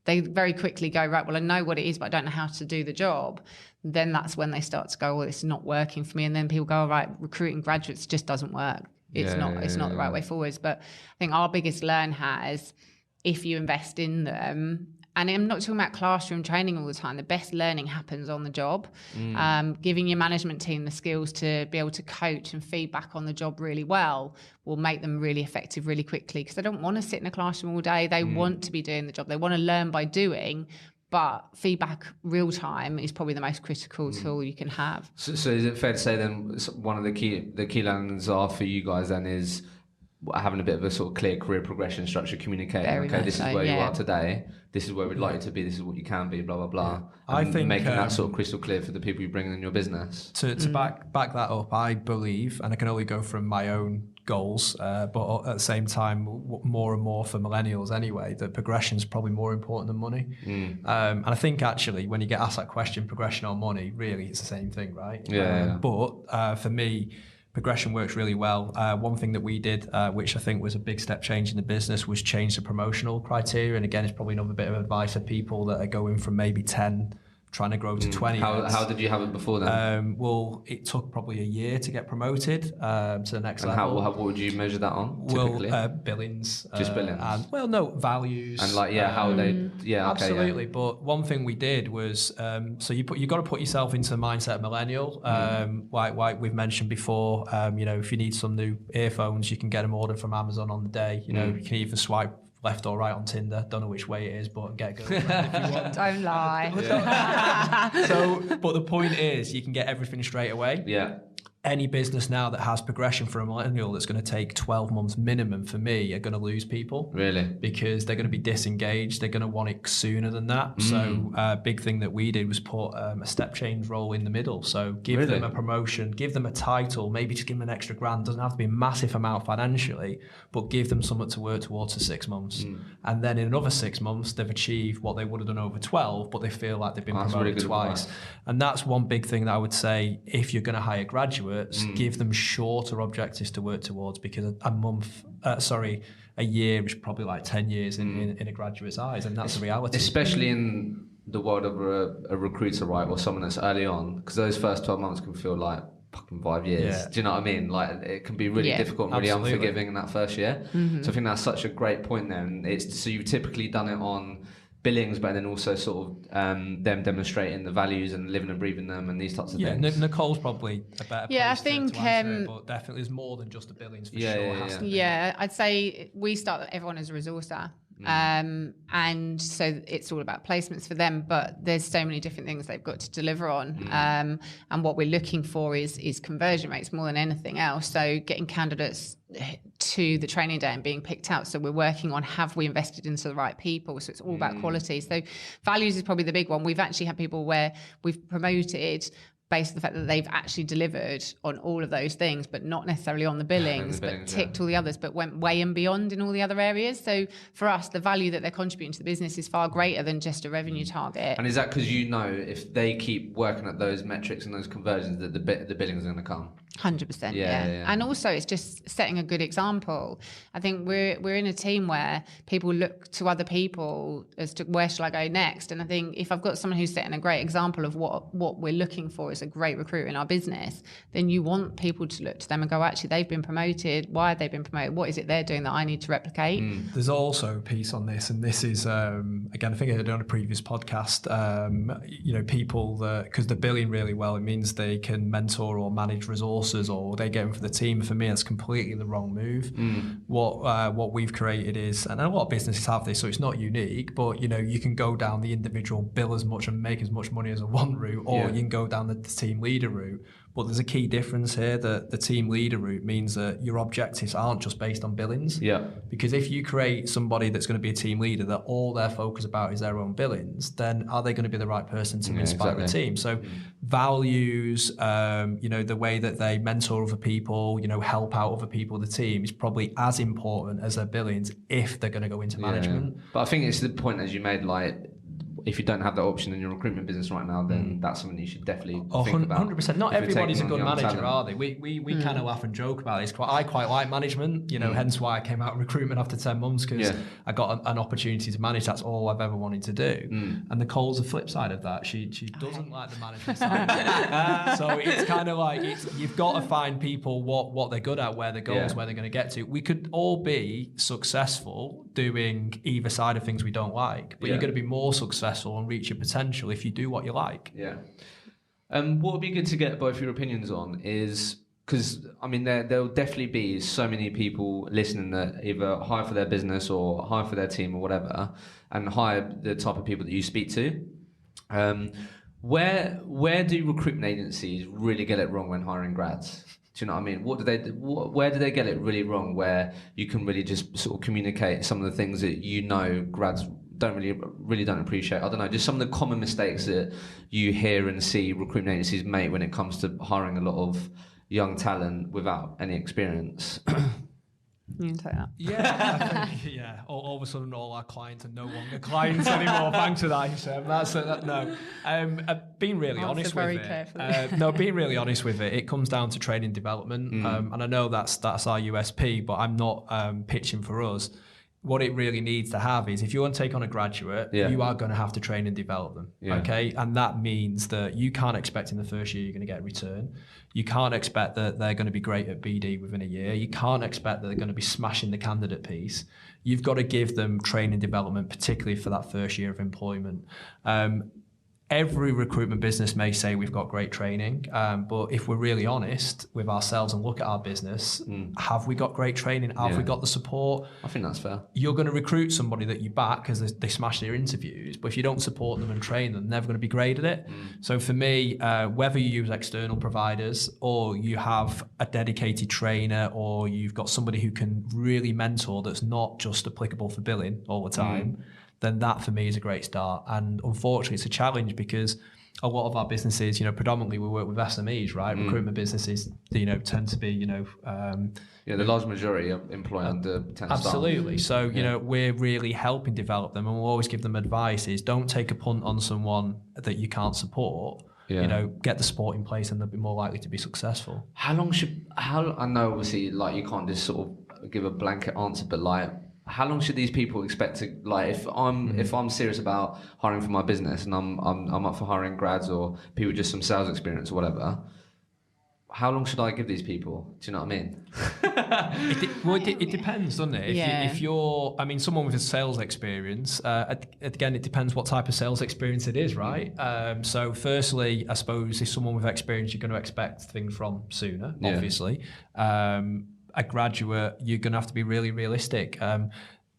they very quickly go, right, well, I know what it is, but I don't know how to do the job. Then that's when they start to go, well, it's not working for me. And then people go, all right, recruiting graduates just doesn't work. It's not the right way forwards. But I think our biggest learn has, if you invest in them, and I'm not talking about classroom training all the time, the best learning happens on the job. Giving your management team the skills to be able to coach and feedback on the job really well will make them really effective really quickly, because they don't want to sit in a classroom all day. They want to be doing the job. They want to learn by doing. But feedback real time is probably the most critical tool you can have. So is it fair to say then one of the key learnings are for you guys then is having a bit of a sort of clear career progression structure, communicating, this is where you are today, this is where we'd like you to be, this is what you can be, blah, blah, blah. I think making that sort of crystal clear for the people you bring in your business. To back that up, I believe, and I can only go from my own goals, but at the same time, more and more for millennials anyway, that progression is probably more important than money. And I think actually, when you get asked that question, progression or money, really it's the same thing, right? But for me, progression works really well. One thing that we did, which I think was a big step change in the business, was change the promotional criteria. And again, it's probably another bit of advice for people that are going from maybe 10 trying to grow to 20. How did you have it before then? Well, it took probably a year to get promoted to the next level. What would you measure that on, typically? Well, billings. Just billings? And, values. And how they... Yeah, okay, absolutely. But one thing we did was, so you got to put yourself into the mindset of millennial. Like we've mentioned before, if you need some new earphones, you can get them ordered from Amazon on the day. You can either swipe left or right on Tinder, don't know which way it is, but get a girlfriend if you want. Don't lie. But the point is, you can get everything straight away. Yeah. Any business now that has progression for a millennial that's going to take 12 months minimum, for me, are going to lose people. Really? Because they're going to be disengaged. They're going to want it sooner than that. So a big thing that we did was put a step change role in the middle. So give them a promotion, give them a title, maybe just give them an extra grand. Doesn't have to be a massive amount financially, but give them something to work towards for 6 months. And then in another 6 months, they've achieved what they would have done over 12, but they feel like they've been promoted twice. And that's one big thing that I would say, if you're going to hire graduates, give them shorter objectives to work towards, because a year is probably like 10 years in a graduate's eyes, and that's the reality. Especially in the world of a recruiter, right, or someone that's early on, because those first 12 months can feel like fucking 5 years. Yeah. Do you know what I mean? Like, it can be really difficult and really unforgiving in that first year. So I think that's such a great point there. And so you've typically done it on billings, but then also sort of them demonstrating the values and living and breathing them and these types of things. Nicole's probably a better place I think, to answer it, but definitely there's more than just the billings for sure. Yeah, I'd say we start everyone as a resourcer. And so it's all about placements for them, but there's so many different things they've got to deliver on. And what we're looking for is conversion rates more than anything else. So getting candidates to the training day and being picked out. So we're working on, have we invested into the right people? So it's all about quality. So values is probably the big one. We've actually had people where we've promoted based on the fact that they've actually delivered on all of those things, but not necessarily on the billings, but ticked all the others, but went way and beyond in all the other areas. So for us, the value that they're contributing to the business is far greater than just a revenue target. And is that because if they keep working at those metrics and those conversions, that the billings are going to come? 100%. Yeah. And also it's just setting a good example. I think we're in a team where people look to other people as to where shall I go next. And I think if I've got someone who's setting a great example of what we're looking for as a great recruiter in our business, then you want people to look to them and go, actually, they've been promoted. Why have they been promoted? What is it they're doing that I need to replicate? There's also a piece on this, and this is, again, I think I did on a previous podcast, people that, because they're billing really well, it means they can mentor or manage resources, or they get them for the team. For me, that's completely the wrong move. What we've created is, and a lot of businesses have this, so it's not unique, but you can go down the individual bill as much and make as much money as a one route, or you can go down the team leader route. But there's a key difference here, that the team leader route means that your objectives aren't just based on billings. Yeah. Because if you create somebody that's going to be a team leader that all their focus about is their own billings, then are they going to be the right person to inspire the team? So values, the way that they mentor other people, help out other people, the team is probably as important as their billings if they're going to go into management. But I think it's the point, as you made, like, if you don't have that option in your recruitment business right now, then that's something you should definitely think about. 100%. Not everybody's a good manager, are they? We kind of laugh and joke about this. I quite like management, hence why I came out of recruitment after 10 months, because I got an opportunity to manage. That's all I've ever wanted to do. And Nicole's the flip side of that. She doesn't like the management side. So it's kind of like, you've got to find people what they're good at, where their goals, where they're going to get to. We could all be successful doing either side of things we don't like, but you're going to be more successful and reach your potential if you do what you like. Yeah. What would be good to get both your opinions on is, because I mean there'll definitely be so many people listening that either hire for their business or hire for their team or whatever, and hire the type of people that you speak to. Where do recruitment agencies really get it wrong when hiring grads? Do you know what I mean? Where do they get it really wrong, where you can really just sort of communicate some of the things that grads don't appreciate? I don't know, just some of the common mistakes that you hear and see recruitment agencies make when it comes to hiring a lot of young talent without any experience. You can take that. Yeah, I think, all of a sudden, all our clients are no longer clients anymore. Thanks for that, Hisham. No. Being really honest with it. Being really honest with it, it comes down to training development. And I know that's our USP, but I'm not pitching for us. What it really needs to have is, if you want to take on a graduate, you are going to have to train and develop them, okay? And that means that you can't expect in the first year you're going to get a return. You can't expect that they're going to be great at BD within a year. You can't expect that they're going to be smashing the candidate piece. You've got to give them training development, particularly for that first year of employment. Every recruitment business may say we've got great training, but if we're really honest with ourselves and look at our business, have we got great training? Have we got the support? I think that's fair. You're going to recruit somebody that you back because they smash their interviews, but if you don't support them and train them, they're never going to be great at it. So for me, whether you use external providers or you have a dedicated trainer or you've got somebody who can really mentor that's not just applicable for billing all the time, then that for me is a great start. And unfortunately, it's a challenge because a lot of our businesses, predominantly we work with SMEs, right? Recruitment businesses, tend to be, the large majority employ under 10 staff. Absolutely. So, we're really helping develop them, and we'll always give them advice is don't take a punt on someone that you can't support. Get the support in place and they'll be more likely to be successful. I know obviously like you can't just sort of give a blanket answer, but like, how long should these people expect to, like, if I'm serious about hiring for my business and I'm up for hiring grads or people with just some sales experience or whatever, how long should I give these people? Do you know what I mean? It depends, doesn't it? If you're, someone with a sales experience, again, it depends what type of sales experience it is, right? So firstly, I suppose if someone with experience, you're going to expect things from sooner, obviously. A graduate, you're going to have to be really realistic.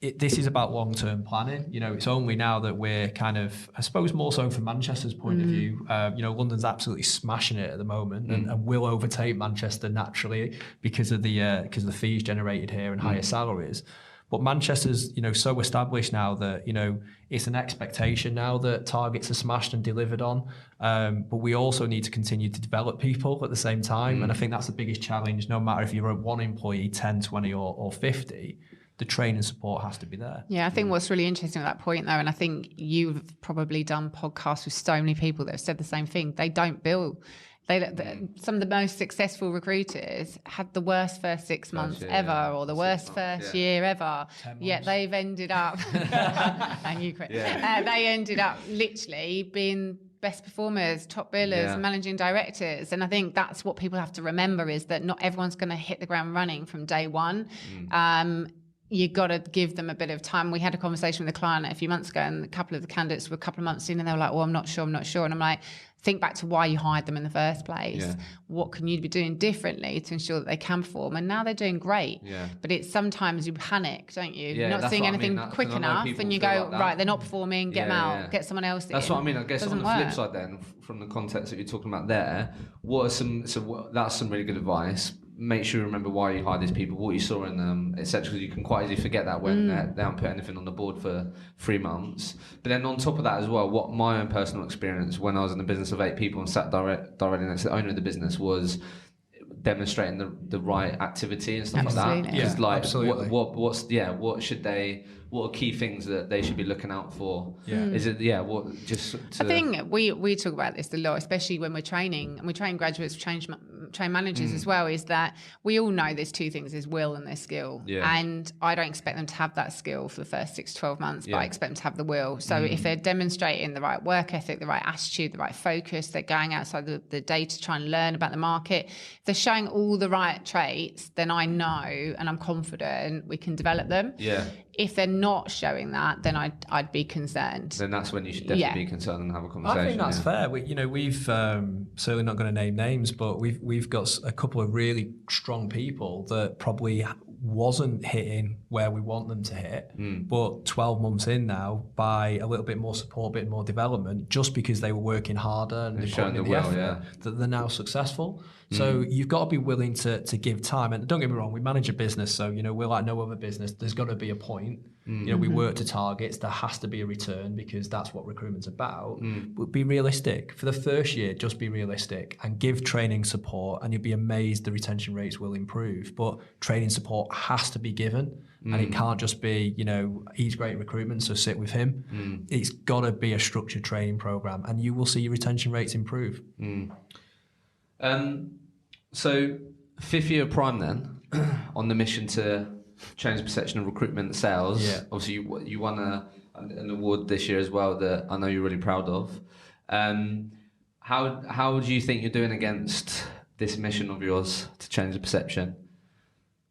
This is about long-term planning. It's only now that we're kind of, I suppose more so from Manchester's point of view, London's absolutely smashing it at the moment and will overtake Manchester naturally because of the fees generated here and higher salaries. But Manchester's, so established now that, it's an expectation now that targets are smashed and delivered on. But we also need to continue to develop people at the same time. And I think that's the biggest challenge, no matter if you're a one employee, 10, 20 or 50, the training support has to be there. Yeah, I think what's really interesting at that point though, and I think you've probably done podcasts with so many people that have said the same thing, they don't bill Some of the most successful recruiters had the worst first 6 months ever, or the worst first year ever. Yet they've ended up, and you quit. They ended up literally being best performers, top billers, managing directors. And I think that's what people have to remember, is that not everyone's going to hit the ground running from day one. You got to give them a bit of time. We had a conversation with a client a few months ago, and a couple of the candidates were a couple of months in, and they were like, well, I'm not sure. And I'm like, think back to why you hired them in the first place. What can you be doing differently to ensure that they can perform? And now they're doing great. But it's sometimes you panic, don't you? You're not seeing anything quick enough, and you go, right, they're not performing, get them out, get someone else in. That's what I mean. I guess on the flip side then, from the context that you're talking about there, that's some really good advice. Make sure you remember why you hired these people, what you saw in them, etc. Because you can quite easily forget that when they haven't put anything on the board for 3 months. But then on top of that as well, what my own personal experience when I was in a business of 8 people and sat directly next to the owner of the business was demonstrating the right activity and stuff like that. Because what are key things that they should be looking out for? Is it I think we talk about this a lot, especially when we're training, and we train graduates, train managers as well, is that we all know there's 2 things: there's will and there's skill. And I don't expect them to have that skill for the first 6 to 12 months, but I expect them to have the will. So if they're demonstrating the right work ethic, the right attitude, the right focus, they're going outside the day to try and learn about the market, if they're showing all the right traits, then I know and I'm confident we can develop them. If they're not showing that, then I'd be concerned. Then that's when you should definitely be concerned and have a conversation. I think that's fair. We've certainly not going to name names, but we've got a couple of really strong people that probably wasn't hitting where we want them to hit, but 12 months in now, by a little bit more support, a bit more development, just because they were working harder and putting in the effort, that they're now successful. So you've got to be willing to give time. And don't get me wrong, we manage a business, so we're like no other business. There's got to be a point. We work to targets. There has to be a return, because that's what recruitment's about. But be realistic. For the first year, just be realistic and give training support, and you'll be amazed the retention rates will improve. But training support has to be given. And it can't just be, he's great at recruitment, so sit with him. It's got to be a structured training program, and you will see your retention rates improve. So 5th year of Prime then, on the mission to change the perception of recruitment and sales. Obviously you won an award this year as well that I know you're really proud of. How do you think you're doing against this mission of yours to change the perception?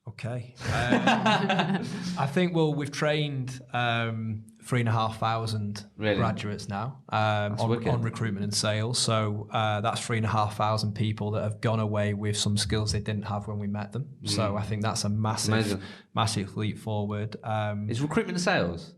Okay. I think, we've trained 3,500 graduates now on recruitment and sales. So that's 3,500 people that have gone away with some skills they didn't have when we met them. So I think that's a massive leap forward. Is recruitment and sales?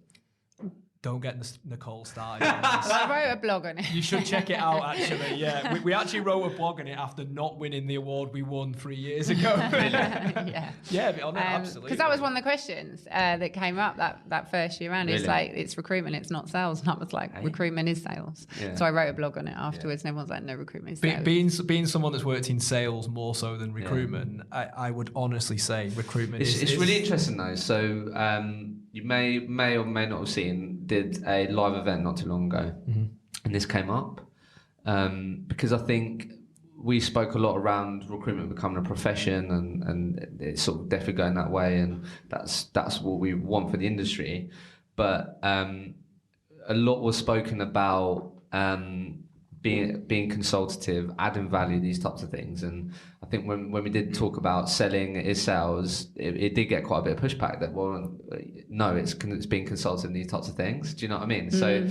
Don't get Nicole started. I wrote a blog on it. You should check it out, actually. Yeah, we actually wrote a blog on it after not winning the award we won 3 years ago. Absolutely. Because that was one of the questions that came up that first year round. It's like, it's recruitment, it's not sales. And I was like, recruitment is sales. So I wrote a blog on it afterwards, and everyone's like, no, recruitment is sales. Being someone that's worked in sales more so than recruitment, I would honestly say recruitment is... It's really interesting though. So you may or may not have seen, did a live event not too long ago, and this came up because I think we spoke a lot around recruitment becoming a profession, and it's sort of definitely going that way, and that's what we want for the industry. But a lot was spoken about being consultative, adding value, these types of things. And I think when we did talk about selling is sales, it did get quite a bit of pushback that, well, no, it's being consultative in these types of things. Do you know what I mean? So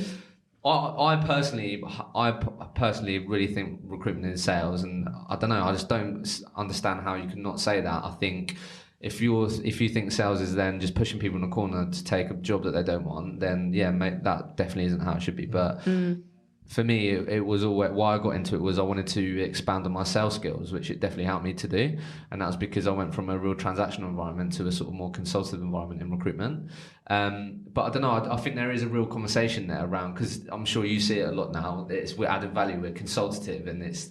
I personally really think recruitment is sales, and I don't know, I just don't understand how you can not say that. I think if you think sales is then just pushing people in a corner to take a job that they don't want, then mate, that definitely isn't how it should be. But for me, it was always why I got into it was I wanted to expand on my sales skills, which it definitely helped me to do. And that was because I went from a real transactional environment to a sort of more consultative environment in recruitment. But I don't know, I think there is a real conversation there around, because I'm sure you see it a lot now. We're adding value, we're consultative, and it's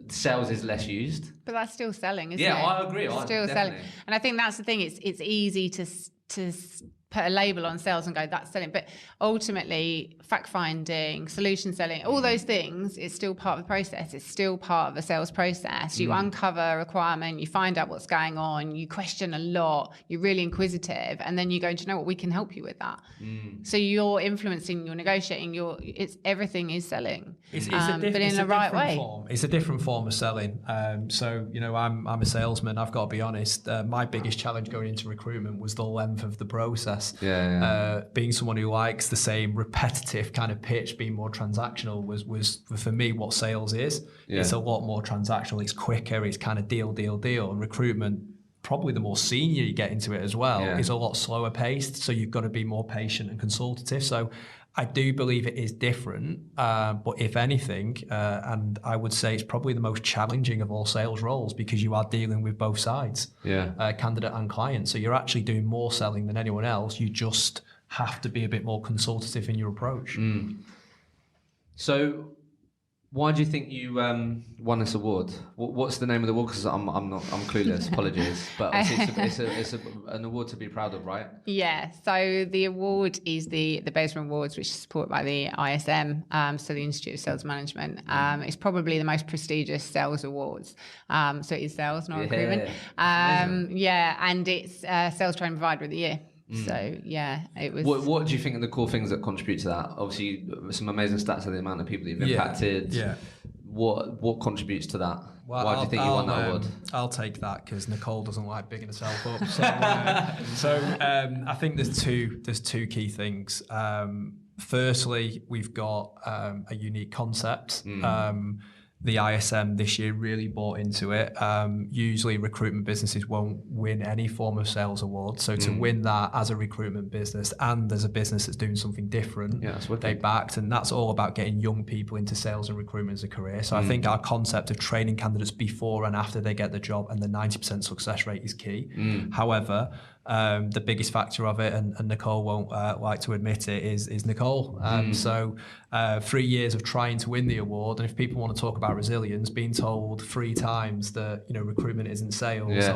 sales is less used. But that's still selling, isn't it? Yeah, I agree. It's still selling. And I think that's the thing. It's easy to put a label on sales and go, that's selling. But ultimately, fact finding, solution selling, all those things is still part of the process. It's still part of the sales process. You uncover a requirement, you find out what's going on, you question a lot, you're really inquisitive, and then you go, do you know what, we can help you with that. So you're influencing, you're negotiating, everything is selling. But in the right way. It's a different form of selling. So, you know, I'm a salesman. I've got to be honest. My biggest challenge going into recruitment was the length of the process. Being someone who likes the same repetitive kind of pitch, being more transactional was for me what sales is. It's a lot more transactional. It's quicker. It's kind of deal. And recruitment, probably the more senior you get into it as well, is a lot slower paced. So you've got to be more patient and consultative. So I do believe it is different, but if anything, and I would say it's probably the most challenging of all sales roles because you are dealing with both sides, candidate and client. So you're actually doing more selling than anyone else. You just have to be a bit more consultative in your approach. So why do you think you won this award? What's the name of the award? Because I'm clueless. Apologies, but it's an award to be proud of, right? Yeah. So the award is the BESMA Awards, which is supported by the ISM, so the Institute of Sales Management. It's probably the most prestigious sales awards. So it is sales, not recruitment. And it's Sales Training Provider of the Year. So yeah, it was. What do you think are the core things that contribute to that? Obviously, some amazing stats of the amount of people that you've impacted. What contributes to that? Well, why do you think you won that award? I'll take that because Nicole doesn't like bigging herself up. So, I think there's two key things. Firstly, we've got a unique concept. The ISM this year really bought into it. Usually recruitment businesses won't win any form of sales award. So to win that as a recruitment business and as a business that's doing something different, they backed. And that's all about getting young people into sales and recruitment as a career. So I think our concept of training candidates before and after they get the job and the 90% success rate is key. However, the biggest factor of it, and Nicole won't like to admit it, is Nicole. So 3 years of trying to win the award, and if people want to talk about resilience, being told 3 times that recruitment isn't sales,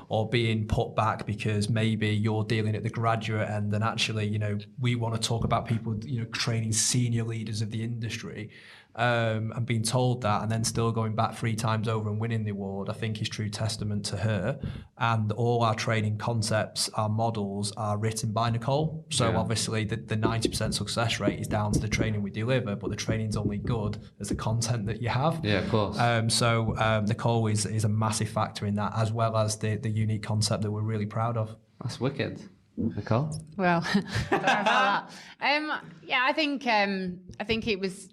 or being put back because maybe you're dealing at the graduate end, and actually we want to talk about people training senior leaders of the industry. And being told that and then still going back 3 times over and winning the award, I think is true testament to her. And all our training concepts, our models are written by Nicole. So obviously the 90% success rate is down to the training we deliver, but the training's only good as the content that you have. Yeah, of course. So Nicole is a massive factor in that, as well as the unique concept that we're really proud of. That's wicked. Nicole? Well, don't know about that. I think it was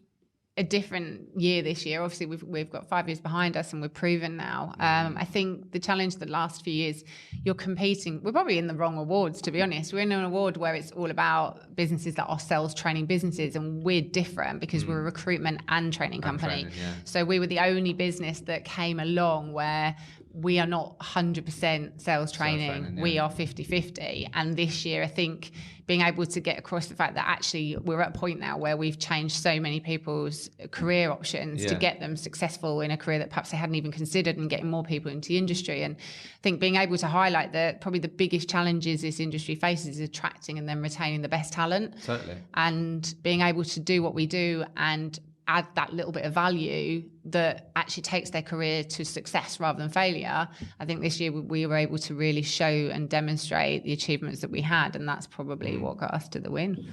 a different year this year. Obviously, we've got 5 years behind us and we're proven now. I think the challenge the last few years, you're competing. We're probably in the wrong awards, to be honest. We're in an award where it's all about businesses that are sales training businesses, and we're different because we're a recruitment and training company. So we were the only business that came along where we are not 100% sales training. We are 50-50. And this year, I think being able to get across the fact that actually we're at a point now where we've changed so many people's career options to get them successful in a career that perhaps they hadn't even considered, and getting more people into the industry. And I think being able to highlight that probably the biggest challenges this industry faces is attracting and then retaining the best talent. Totally. And being able to do what we do and add that little bit of value that actually takes their career to success rather than failure. I think this year we were able to really show and demonstrate the achievements that we had, and that's probably what got us to the win.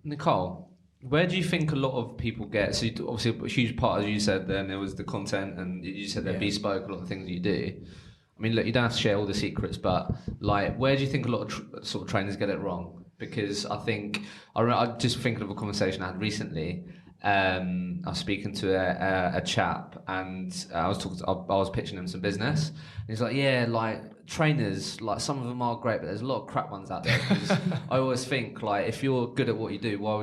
Nicole, where do you think a lot of people get? So obviously a huge part, as you said, then it was the content, and you said they're bespoke, a lot of things that you do. I mean, look, you don't have to share all the secrets, but like, where do you think a lot of sort of trainers get it wrong? Because I think, I'm just thinking of a conversation I had recently. I was speaking to a chap, and I was pitching him some business. And he's like, yeah, like trainers, like some of them are great, but there's a lot of crap ones out there. I always think, like, if you're good at what you do, why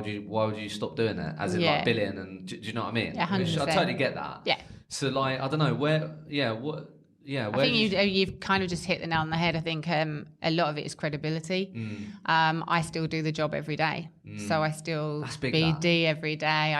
would you stop doing it? As in like billing, and do you know what I mean? Yeah, 100%. I totally get that. Yeah. So like, I don't know where. I think you've kind of just hit the nail on the head. I think a lot of it is credibility. I still do the job every day. So I still BD every day.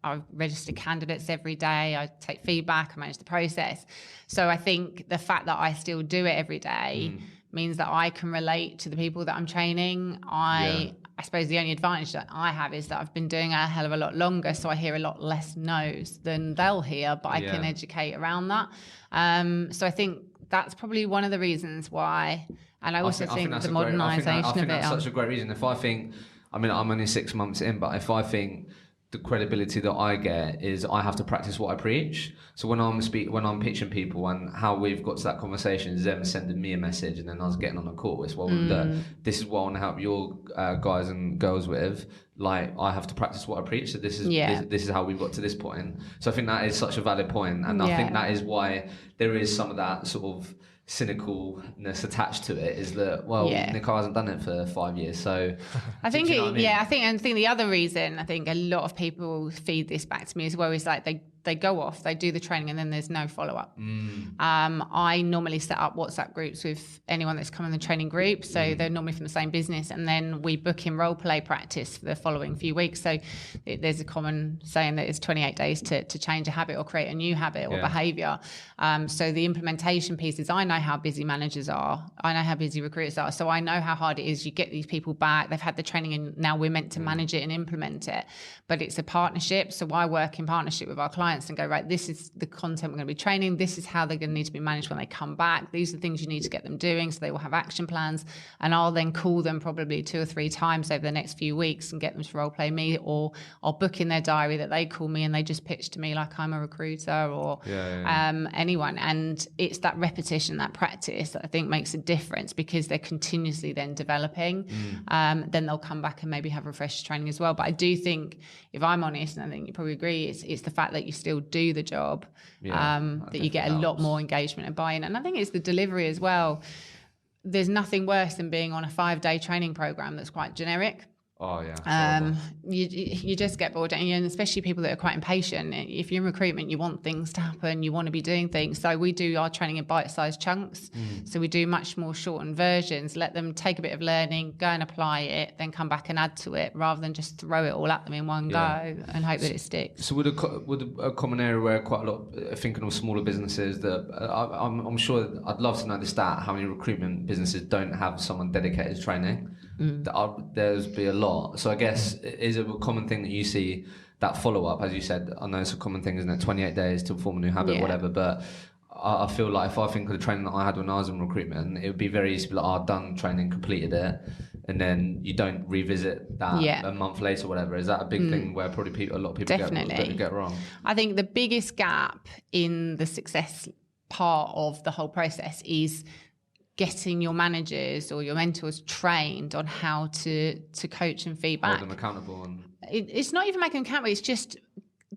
I register candidates every day. I take feedback. I manage the process. So I think the fact that I still do it every day means that I can relate to the people that I'm training. I suppose the only advantage that I have is that I've been doing a hell of a lot longer, so I hear a lot less no's than they'll hear, but I can educate around that. So I think that's probably one of the reasons why. And I also think the modernisation of it. That's such a great reason. If I think, I mean, I'm only 6 months in, but if I think the credibility that I get is I have to practice what I preach. So when I'm pitching people, and how we've got to that conversation is them sending me a message and then I was getting on a call. It's this is what I want to help your guys and girls with. Like, I have to practice what I preach. So this is how we've got to this point. So I think that is such a valid point, and I think that is why there is some of that sort of cynicalness attached to it, is that Nicole hasn't done it for 5 years, so I think I think the other reason I think a lot of people feed this back to me as well is like they go off, they do the training, and then there's no follow-up. I normally set up WhatsApp groups with anyone that's come in the training group, so they're normally from the same business, and then we book in role play practice for the following few weeks. So there's a common saying that it's 28 days to change a habit or create a new habit or behaviour. So the implementation piece is, I know how busy managers are, I know how busy recruiters are, so I know how hard it is. You get these people back, they've had the training, and now we're meant to manage it and implement it. But it's a partnership, so I work in partnership with our clients and go, right, this is the content we're going to be training, this is how they're going to need to be managed when they come back, these are the things you need to get them doing, so they will have action plans, and I'll then call them probably 2 or 3 times over the next few weeks and get them to role play me, or I'll book in their diary that they call me and they just pitch to me like I'm a recruiter or anyone. And it's that repetition, that practice that I think makes a difference, because they're continuously then developing. Then they'll come back and maybe have refresher training as well. But I do think, if I'm honest, and I think you probably agree, it's the fact that you still do the job, that you get a lot more engagement and buy-in. And I think it's the delivery as well. There's nothing worse than being on a 5-day training program that's quite generic. Oh yeah. You just get bored, and especially people that are quite impatient. If you're in recruitment, you want things to happen, you want to be doing things. So we do our training in bite-sized chunks. So we do much more shortened versions, let them take a bit of learning, go and apply it, then come back and add to it, rather than just throw it all at them in one go and hope that it sticks. So would a common area where quite a lot, thinking of smaller businesses, that I'm sure, I'd love to know the stat, how many recruitment businesses don't have someone dedicated to training? There's be a lot. So I guess, is it a common thing that you see, that follow-up, as you said? I know it's a common thing, isn't it? 28 days to form a new habit, whatever. But I feel like if I think of the training that I had when I was in recruitment, it would be very easy to be like, I've done training, completed it, and then you don't revisit that a month later or whatever. Is that a big thing where probably a lot of people get wrong? I think the biggest gap in the success part of the whole process is getting your managers or your mentors trained on how to coach and feedback. Hold them accountable. It's not even making them accountable, it's just,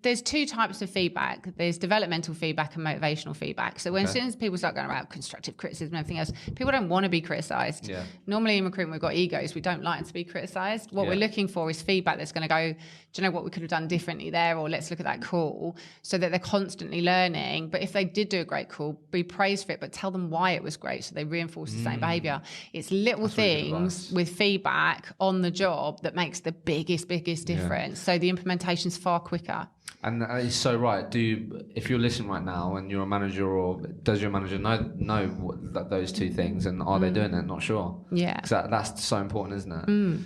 there's 2 types of feedback. There's developmental feedback and motivational feedback. So as soon as people start going around constructive criticism and everything else, people don't want to be criticised. Normally in recruitment, we've got egos. We don't like to be criticised. What we're looking for is feedback that's going to go, do you know what we could have done differently there? Or let's look at that call, so that they're constantly learning. But if they did do a great call, be praised for it, but tell them why it was great, so they reinforce the same behaviour. It's little things with feedback on the job that makes the biggest difference. So the implementation's far quicker. And that is so right. If you're listening right now and you're a manager, or does your manager know those 2 things, and are they doing it? Not sure. Yeah. Because that's so important, isn't it?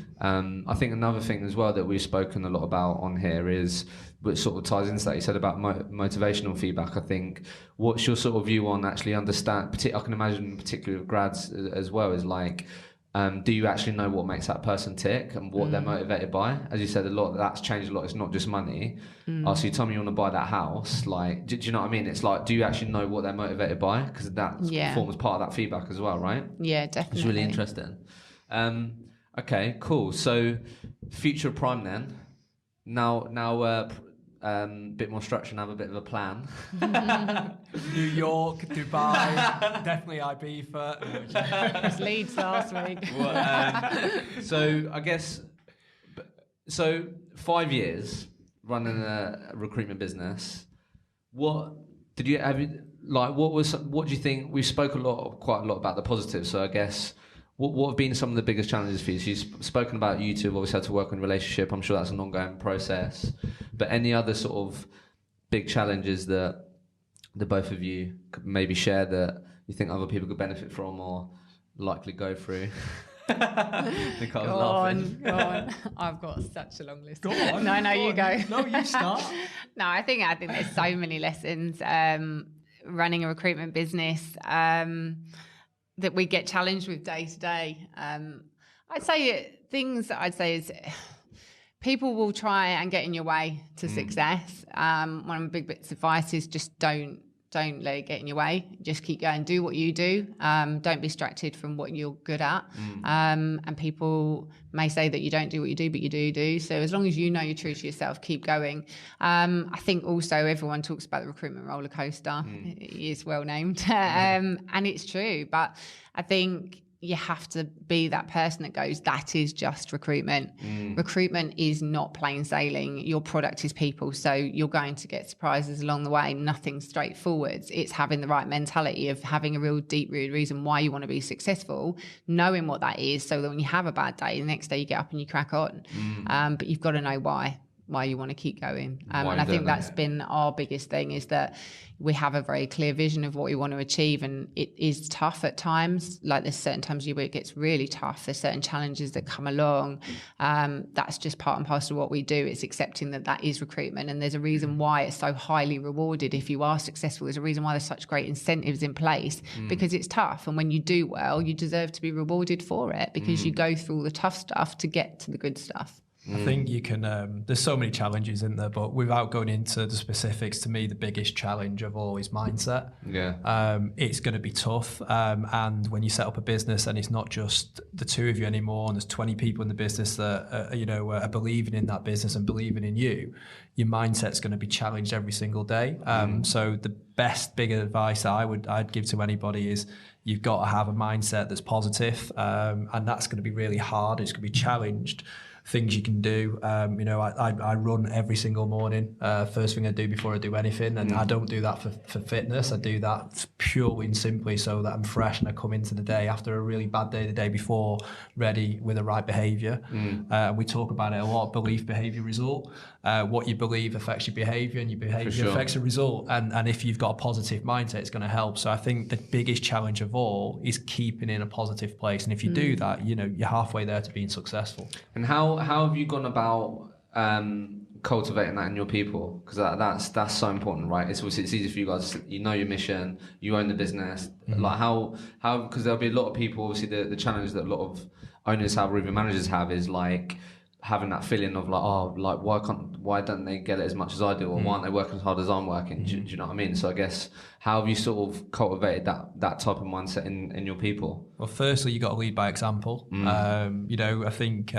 I think another thing as well that we've spoken a lot about on here is, which sort of ties into that you said about motivational feedback. I think, what's your sort of view on actually understand, I can imagine particularly with grads as well, is like, do you actually know what makes that person tick and what they're motivated by? As you said, a lot that's changed a lot. It's not just money. So you tell me you want to buy that house, like, do you know what I mean? It's like, do you actually know what they're motivated by? Because that forms part of that feedback as well, right? Yeah, definitely. It's really interesting. Okay, cool. So future Prime then. Now bit more structure and have a bit of a plan. New York, Dubai, definitely Ibiza. It's Leeds last week. So I guess, 5 years running a recruitment business. What do you think? We spoke quite a lot about the positives. So I guess, what have been some of the biggest challenges for you? So you've spoken about you two have obviously had to work on relationship. I'm sure that's an ongoing process. But any other sort of big challenges that the both of you could maybe share that you think other people could benefit from, or likely go through? Nicole's go laughing. Go on. I've got such a long list. Go on. No, you go. No, you start. No, I think there's so many lessons running a recruitment business that we get challenged with day to day. I'd say is people will try and get in your way to success. One of my big bits of advice is just don't let it get in your way. Just keep going, do what you do. Don't be distracted from what you're good at. And people may say that you don't do what you do, but you do. So as long as you know you're true to yourself, keep going. I think also everyone talks about the recruitment roller coaster. It is well named. And it's true. But I think you have to be that person that goes, that is just recruitment. Recruitment is not plain sailing. Your product is people. So you're going to get surprises along the way. Nothing straightforward. It's having the right mentality of having a real deep-rooted reason why you want to be successful, knowing what that is, so that when you have a bad day, the next day you get up and you crack on. But you've got to know why you want to keep going. And I think that's been our biggest thing, is that we have a very clear vision of what we want to achieve, and it is tough at times. Like there's certain times where it gets really tough. There's certain challenges that come along. That's just part and parcel of what we do. It's accepting that is recruitment, and there's a reason why it's so highly rewarded if you are successful. There's a reason why there's such great incentives in place, because it's tough, and when you do well, you deserve to be rewarded for it, because you go through all the tough stuff to get to the good stuff. I think you can, there's so many challenges in there, but without going into the specifics, to me, the biggest challenge of all is mindset. It's going to be tough. And when you set up a business and it's not just the two of you anymore, and there's 20 people in the business that, are believing in that business and believing in you, your mindset's going to be challenged every single day. So the big advice I'd give to anybody is, you've got to have a mindset that's positive. And that's going to be really hard. It's going to be challenged. Things you can do. I run every single morning. First thing I do before I do anything, and I don't do that for fitness. I do that purely and simply so that I'm fresh and I come into the day after a really bad day the day before, ready with the right behaviour. We talk about it a lot: belief, behaviour, result. What you believe affects your behaviour, and your behaviour affects the result. And if you've got a positive mindset, it's going to help. So I think the biggest challenge of all is keeping in a positive place. And if you do that, you're halfway there to being successful. And how have you gone about cultivating that in your people? Because that's so important, right? It's easy for you guys. You know your mission. You own the business. Like how because there'll be a lot of people. Obviously, the challenge that a lot of owners have, or even managers have, is like having that feeling of why don't they get it as much as I do, or why aren't they working as hard as I'm working? Do you know what I mean? So I guess, how have you sort of cultivated that type of mindset in your people? Well, firstly, you got to lead by example. I think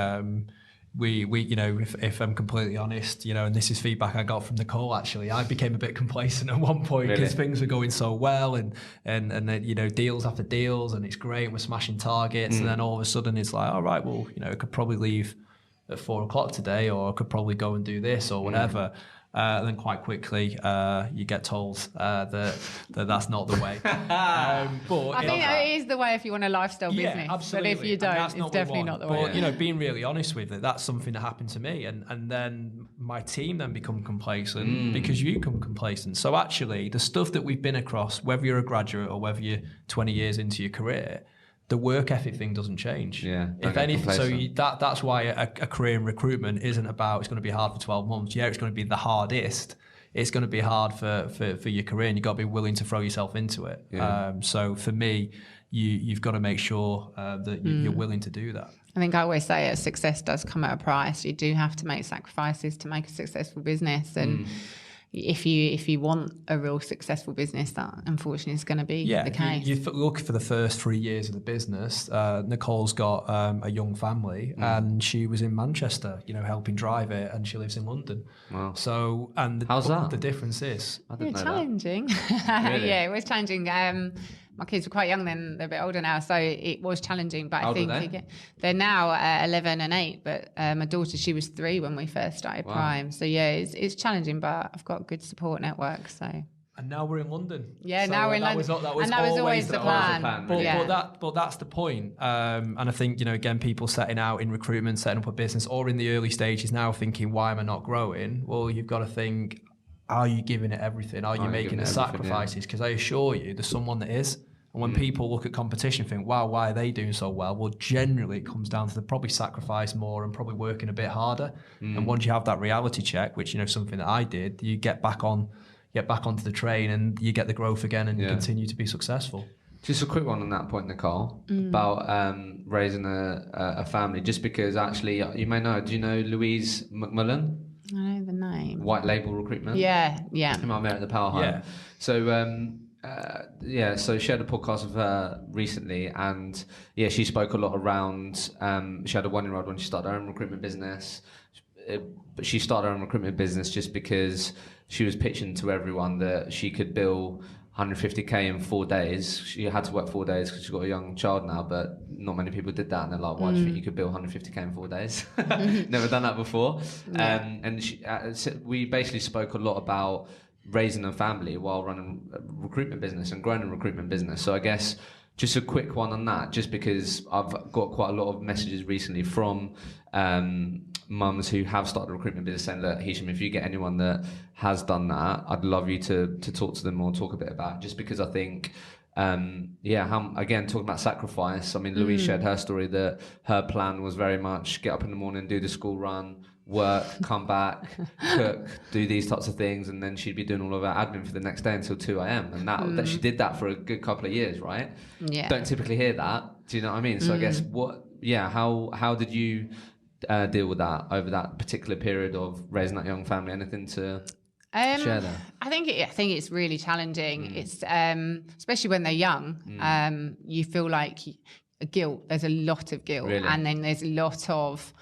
we if I'm completely honest, and this is feedback I got from Nicole, actually, I became a bit complacent at one point, because things were going so well, and then, deals after deals, and it's great, we're smashing targets, and then all of a sudden it's like, all right, well, I could probably leave at 4:00 today, or I could probably go and do this or whatever. Then quite quickly you get told that that's not the way. But I think it is the way if you want a lifestyle business. Yeah, absolutely. But if you don't, it's definitely not the way. But being really honest with it, that's something that happened to me, and then my team then become complacent because you become complacent. So actually, the stuff that we've been across, whether you're a graduate or whether you're 20 years into your career, the work ethic thing doesn't change. If anything, so that's why a career in recruitment isn't about, it's going to be hard for 12 months. Yeah, it's going to be the hardest. It's going to be hard for your career, and you've got to be willing to throw yourself into it. So for me, you've got to make sure that you're willing to do that. I think I always say success does come at a price. You do have to make sacrifices to make a successful business, and if you want a real successful business, that unfortunately is going to be the case. You look for the first 3 years of the business. Nicole's got a young family, and she was in Manchester, helping drive it, and she lives in London. Wow. So, and how's that? The difference is, I didn't know challenging. Really? Yeah, it was challenging. My kids were quite young then; they're a bit older now, so it was challenging. But How I think they're now 11 and 8. But my daughter, she was 3 when we first started Prime. So yeah, it's challenging, but I've got a good support network. So. And now we're in London. Yeah, so now we're in London. That was always the plan. But that's the point. And I think, again, people setting out in recruitment, setting up a business, or in the early stages now thinking, why am I not growing? Well, you've got to think, are you giving it everything? Are you making the sacrifices? Because I assure you, there's someone that is. And when people look at competition and think, wow, why are they doing so well? Well, generally it comes down to they probably sacrifice more and probably working a bit harder. And once you have that reality check, which, something that I did, you get back onto the train and you get the growth again and you continue to be successful. Just a quick one on that point, Nicole, about raising a family. Just because actually, you may know, do you know Louise McMullen? I know the name. White Label Recruitment. Yeah. Whom I met at the Power Home. Yeah. So, so she had a podcast with her recently, and she spoke a lot around. She had a 1-year-old when she started her own recruitment business. But she started her own recruitment business just because she was pitching to everyone that she could bill 150k in 4 days. She had to work 4 days because she's got a young child now, but not many people did that. And they're like, why do you think you could bill 150k in 4 days? Never done that before. And we basically spoke a lot about raising a family while running a recruitment business and growing a recruitment business. So I guess just a quick one on that, just because I've got quite a lot of messages recently from mums who have started a recruitment business saying, look, Hisham, if you get anyone that has done that, I'd love you to talk to them or talk a bit about it, just because I think, again, talking about sacrifice, I mean, Louise shared her story that her plan was very much get up in the morning, do the school run, work, come back, cook, do these types of things, and then she'd be doing all of her admin for the next day until 2 a.m. And that she did that for a good couple of years, right? Yeah. Don't typically hear that. Do you know what I mean? So I guess how did you deal with that over that particular period of raising that young family? Anything to share there? I think it's really challenging. It's especially when they're young. You feel like guilt. There's a lot of guilt, really? And then there's a lot of,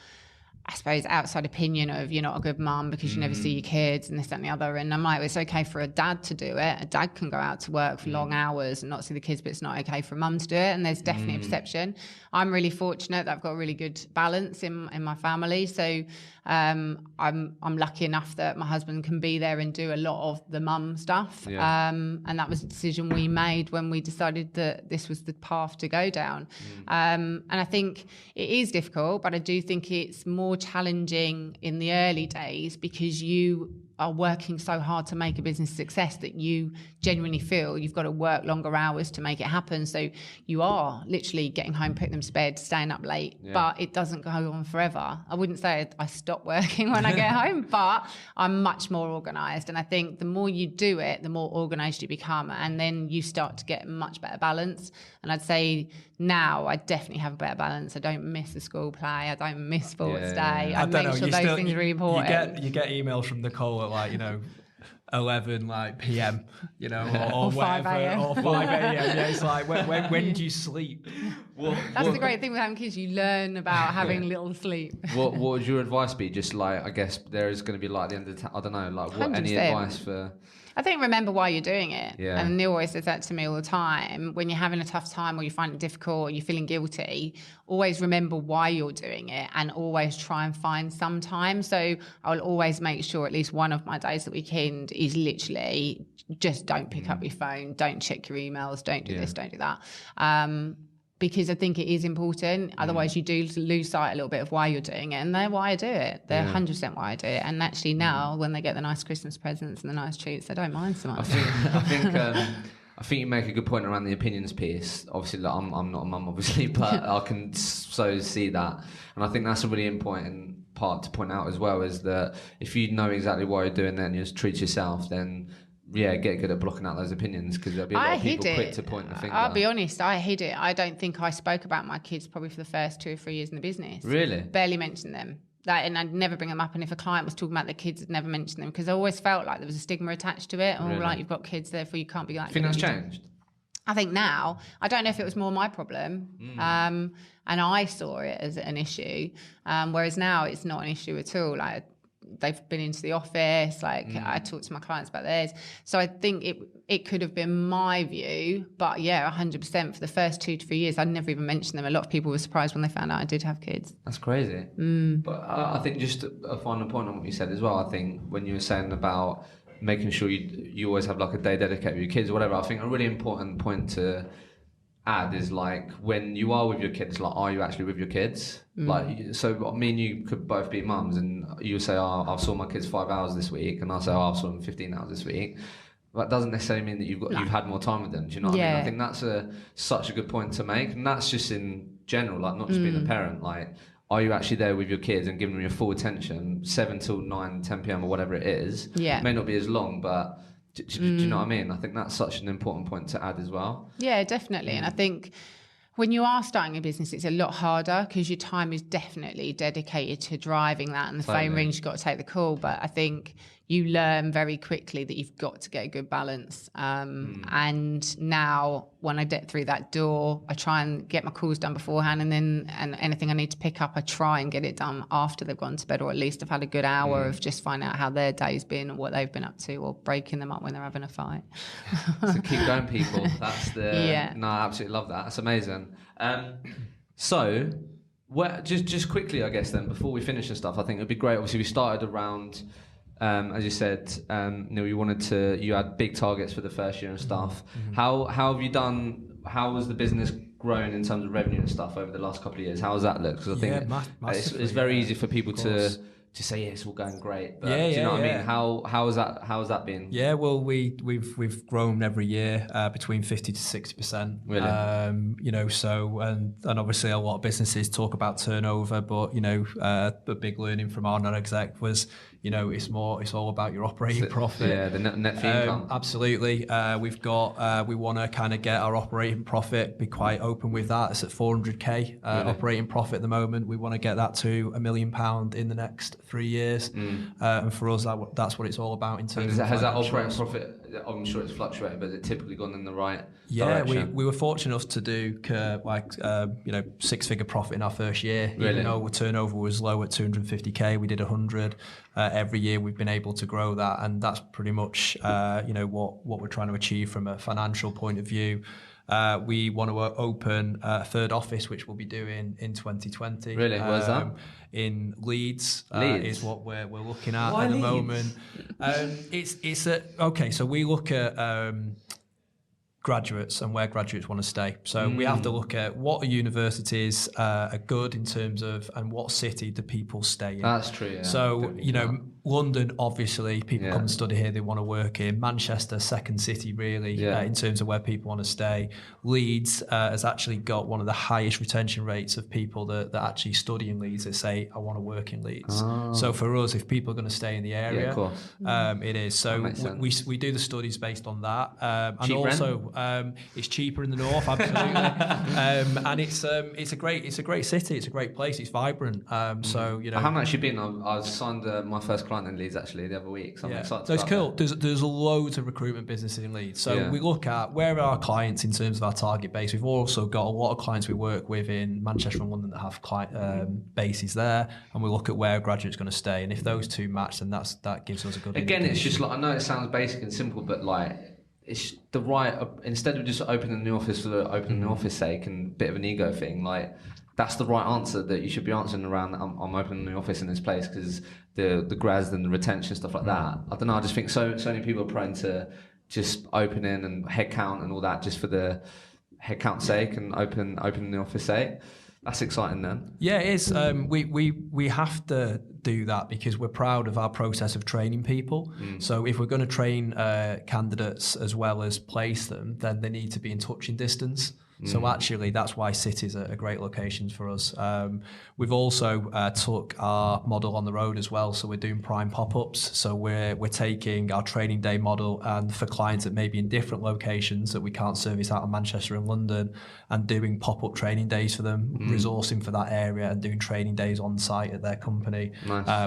I suppose, outside opinion of you're not a good mum because you never see your kids and this, that and the other. And I'm like, it's okay for a dad to do it. A dad can go out to work for long hours and not see the kids, but it's not okay for a mum to do it. And there's definitely a perception. I'm really fortunate that I've got a really good balance in my family. So I'm lucky enough that my husband can be there and do a lot of the mum stuff. Yeah. And that was a decision we made when we decided that this was the path to go down. And I think it is difficult, but I do think it's more challenging in the early days because you are working so hard to make a business success that you genuinely feel you've got to work longer hours to make it happen. So you are literally getting home, putting them to bed, staying up late, but it doesn't go on forever. I wouldn't say I stop working when I get home, but I'm much more organised. And I think the more you do it, the more organised you become. And then you start to get much better balance. And I'd say now I definitely have a better balance. I don't miss the school play. I don't miss sports day. I make sure those things are really important. You get emails from Nicole at 11 p.m. or 5 a.m. or 5 a.m. Yeah, it's like when do you sleep? That's the great thing with having kids. You learn about having little sleep. What would your advice be? Just I guess there is going to be at the end of the I don't know. What 100%. Any advice for? I think remember why you're doing it. Yeah. And Neil always says that to me all the time. When you're having a tough time or you find it difficult or you're feeling guilty, always remember why you're doing it and always try and find some time. So I'll always make sure at least one of my days at weekend is literally just don't pick up your phone, don't check your emails, don't do this, don't do that. Because I think it is important. Otherwise, you do lose sight a little bit of why you're doing it. And they're why I do it. They're 100% why I do it. And actually now, when they get the nice Christmas presents and the nice treats, they don't mind so much. I think you make a good point around the opinions piece. Obviously, I'm not a mum, obviously, but I can so see that. And I think that's a really important part to point out as well, is that if you know exactly why you're doing it and you just treat yourself, then get good at blocking out those opinions, because there'll be a lot of people quick to point the finger. I'll be honest, I hid it. I don't think I spoke about my kids probably for the first 2 or 3 years in the business. Really? Barely mentioned them. And I'd never bring them up. And if a client was talking about their kids, I'd never mention them, because I always felt like there was a stigma attached to it. Really? You've got kids, therefore you can't be like... I think that's changed. I think now, I don't know if it was more my problem, and I saw it as an issue, whereas now it's not an issue at all. They've been into the office, I talk to my clients about theirs. So I think it could have been my view, but 100% for the first 2 to 3 years, I'd never even mentioned them. A lot of people were surprised when they found out I did have kids. That's crazy. But I think just a final point on what you said as well, I think when you were saying about making sure you always have a day dedicated to your kids or whatever, I think a really important point to add is when you are with your kids, are you actually with your kids? So me and you could both be mums, and you say, I saw my kids 5 hours this week, and I say, I saw them 15 hours this week. that doesn't necessarily mean that you've had more time with them. Do you know what I mean? I think that's such a good point to make, and that's just in general, like not just being a parent. Like, are you actually there with your kids and giving them your full attention, 7 till 9, 10 p.m. or whatever it is? Yeah, it may not be as long, but do you know what I mean? I think that's such an important point to add as well. Yeah, definitely, and I think when you are starting a business, it's a lot harder because your time is definitely dedicated to driving that, and the phone rings, you've got to take the call. But I think you learn very quickly that you've got to get a good balance. And now when I get through that door, I try and get my calls done beforehand, and anything I need to pick up, I try and get it done after they've gone to bed, or at least I've had a good hour of just finding out how their day's been or what they've been up to, or breaking them up when they're having a fight. So keep going, people. That's no, I absolutely love that. That's amazing. So just quickly, I guess then, before we finish and stuff, I think it'd be great. Obviously, we started around, as you said, Neil, you had big targets for the first year and stuff. How have you done? How has the business grown in terms of revenue and stuff over the last couple of years? How has that looked? Because I think it's very easy for people to say, yeah, it's all going great. But do you know what I mean? How has that been? Yeah, well, we've grown every year between 50 to 60%. Really? So and obviously a lot of businesses talk about turnover, but the big learning from our non-exec was, it's all about your operating profit. Yeah, the net fee income. Absolutely. We want to kind of get our operating profit, be quite open with that. It's at 400k operating profit at the moment. We want to get that to £1 million in the next 3 years. And for us, that's what it's all about in terms of has that operating profit, I'm sure it's fluctuated, but has it typically gone in the right direction? We were fortunate enough to do 6-figure profit in our first year. Really? Even though our turnover was low at 250k, we did 100. Every year we've been able to grow that, and that's pretty much what we're trying to achieve from a financial point of view. We want to open a third office, which we'll be doing in 2020. Really? Where's that? In Leeds, Leeds? Is what we're looking at Why the Leeds? moment. So we look at graduates and where graduates want to stay. So we have to look at what universities are good in terms of, and what city do people stay in. That's true. Yeah. So London, obviously, people come and study here, they want to work in. Manchester, second city, really, in terms of where people want to stay. Leeds has actually got one of the highest retention rates of people that actually study in Leeds that say, I want to work in Leeds. Oh. So for us, if people are going to stay in the area, of course. It is. So we do the studies based on that. And also, it's cheaper in the north, absolutely. And it's a great city, it's a great place, it's vibrant. So, I haven't actually been. I signed my first client in Leeds actually the other week. So I'm excited. So it's cool. There's loads of recruitment businesses in Leeds. So we look at where are our clients in terms of our target base. We've also got a lot of clients we work with in Manchester and London that have client bases there, and we look at where a graduate's going to stay. And if those two match, then that gives us a good indication. It's just like, I know it sounds basic and simple, but like, it's the right, instead of just opening the office for the opening the office sake and a bit of an ego thing, like, that's the right answer that you should be answering around. I'm opening the office in this place because the grads and the retention, stuff like that. I don't know. I just think so many people are prone to just opening and headcount and all that just for the headcount sake and opening the office sake. That's exciting then. Yeah, it is. We have to do that because we're proud of our process of training people. So if we're going to train candidates as well as place them, then they need to be in touching distance. So actually, that's why cities are great locations for us. We've also took our model on the road as well. So we're doing prime pop-ups. So we're taking our training day model, and for clients that may be in different locations that we can't service out of Manchester and London, and doing pop-up training days for them, resourcing for that area and doing training days on site at their company,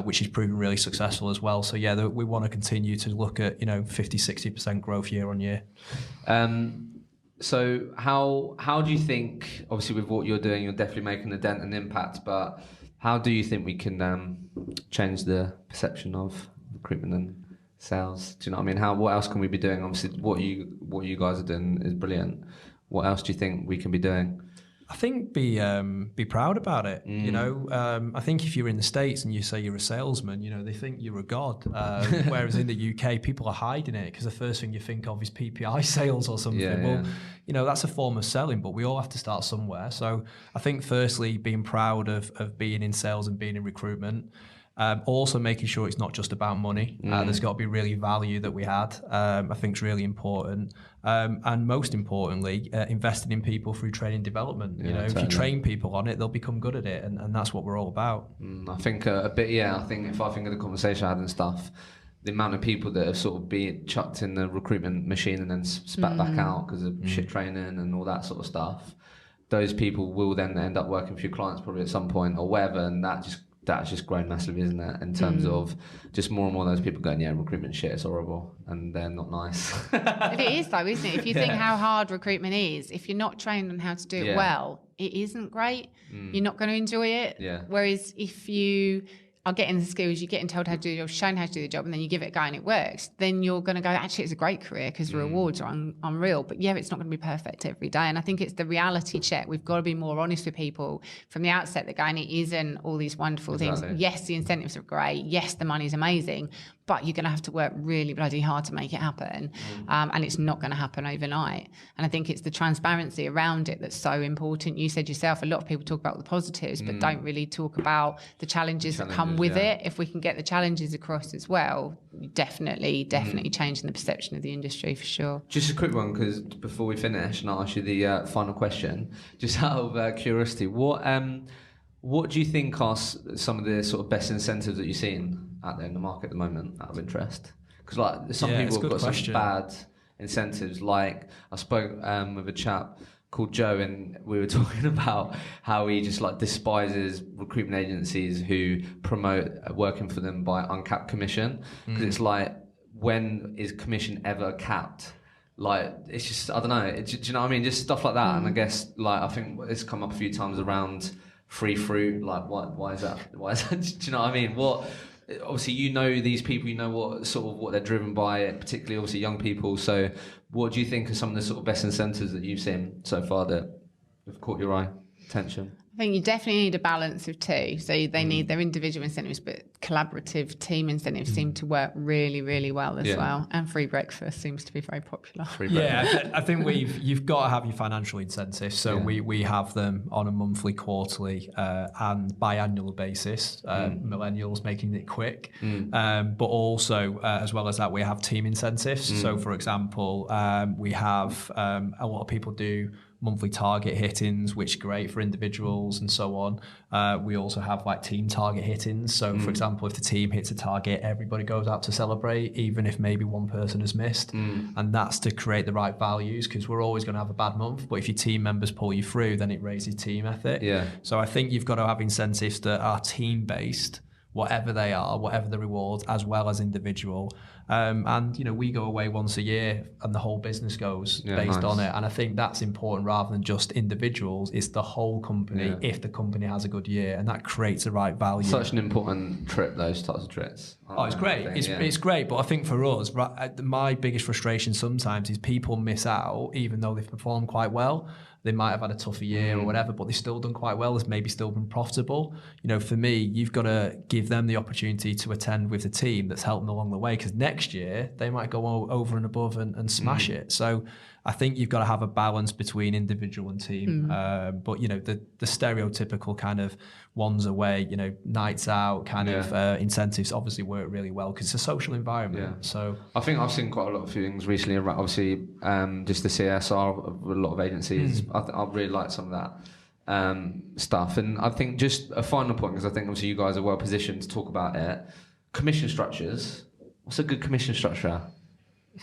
which is proving really successful as well. So yeah, we want to continue to look at 50-60% growth year on year. So how do you think, obviously with what you're doing, you're definitely making a dent and impact, but how do you think we can change the perception of recruitment and sales? Do you know what I mean? What else can we be doing? Obviously what you guys are doing is brilliant. What else do you think we can be doing? I think be proud about it. I think if you're in the States and you say you're a salesman, they think you're a god. Whereas in the UK, people are hiding it because the first thing you think of is PPI sales or something. That's a form of selling, but we all have to start somewhere. So I think firstly, being proud of being in sales and being in recruitment. Also making sure it's not just about money. There's got to be really value that we had. I think is really important. And most importantly, investing in people through training development. If you train people on it, they'll become good at it, and that's what we're all about. I think I think if I think of the conversation I had and stuff, the amount of people that have sort of been chucked in the recruitment machine and then spat back out because of shit training and all that sort of stuff, those people will then end up working for your clients probably at some point or whatever, and that's just grown massively, isn't it? In terms of just more and more of those people going, recruitment shit is horrible and they're not nice. It is though, isn't it? If you think how hard recruitment is, if you're not trained on how to do it well, it isn't great. You're not going to enjoy it. Yeah. Whereas if you are getting the skills, you're getting told how to do the job, shown how to do the job, and then you give it a go and it works, then you're going to go, actually, it's a great career because the rewards are unreal. But it's not going to be perfect every day. And I think it's the reality check. We've got to be more honest with people from the outset that going, it isn't all these wonderful things. Yes, the incentives are great. Yes, the money's amazing. But you're going to have to work really bloody hard to make it happen. And it's not going to happen overnight. And I think it's the transparency around it that's so important. You said yourself, a lot of people talk about the positives, but don't really talk about the challenges that come with it. If we can get the challenges across as well, definitely changing the perception of the industry for sure. Just a quick one, because before we finish, and I'll ask you the final question, just out of curiosity, what do you think are some of the sort of best incentives that you're seeing out there in the market at the moment, out of interest? Because some people have got some bad incentives. Like I spoke with a chap called Joe, and we were talking about how he just despises recruitment agencies who promote working for them by uncapped commission, because it's when is commission ever capped? It's just, I don't know. Do you know what I mean? Just stuff like that. And I guess I think it's come up a few times around free fruit. Why is that? Why is that? Do you know what I mean? Obviously, these people, what they're driven by, particularly obviously young people. So what do you think are some of the sort of best incentives that you've seen so far that have caught your attention? I think you definitely need a balance of two. So they need their individual incentives, but collaborative team incentives seem to work really, really well as well. And free breakfast seems to be very popular. I think you've got to have your financial incentives. So we have them on a monthly, quarterly, and biannual basis. Millennials making it quick, but also as well as that, we have team incentives. So for example, we have a lot of people do monthly target hittings, which are great for individuals and so on. We also have team target hittings. So for example, if the team hits a target, everybody goes out to celebrate, even if maybe one person has missed. And that's to create the right values, because we're always going to have a bad month. But if your team members pull you through, then it raises team ethic. So I think you've got to have incentives that are team-based, whatever they are, whatever the rewards, as well as individual. And we go away once a year and the whole business goes based on it. And I think that's important rather than just individuals. It's the whole company if the company has a good year, and that creates the right value. Such an important trip, those types of trips. It's great. It's great. But I think for us, my biggest frustration sometimes is people miss out even though they've performed quite well. They might have had a tougher year or whatever, but they've still done quite well. They've maybe still been profitable. For me, you've got to give them the opportunity to attend with the team that's helped them along the way, because next year they might go over and above and smash it. So I think you've got to have a balance between individual and team. But the stereotypical kind of ones away, nights out kind of incentives obviously work really well because it's a social environment. So I think I've seen quite a lot of things recently around obviously just the CSR of a lot of agencies. I really like some of that stuff. And I think just a final point, because I think obviously you guys are well positioned to talk about it. Commission structures. What's a good commission structure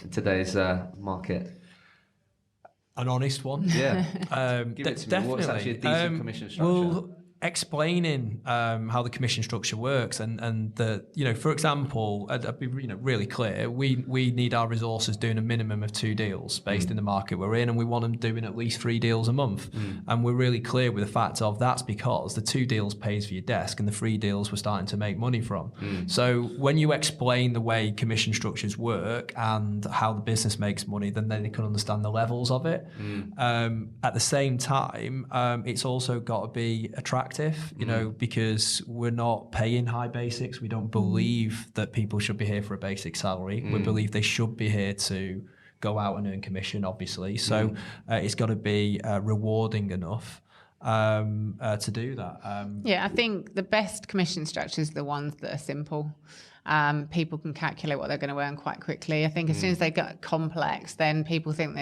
in today's market? An honest one. Yeah. Give it to me. What's actually a decent commission structure? Well, explaining how the commission structure works and the, for example, I'd be really clear, we need our resources doing a minimum of 2 deals based in the market we're in, and we want them doing at least 3 deals a month. And we're really clear with the fact of that's because the 2 deals pays for your desk and the 3 deals we're starting to make money from. So when you explain the way commission structures work and how the business makes money, then they can understand the levels of it. At the same time, it's also got to be attractive, because we're not paying high basics. We don't believe that people should be here for a basic salary. We believe they should be here to go out and earn commission, obviously. So it's got to be rewarding enough. to do that. I think the best commission structures are the ones that are simple. People can calculate what they're going to earn quite quickly. I think as soon as they get complex, then people think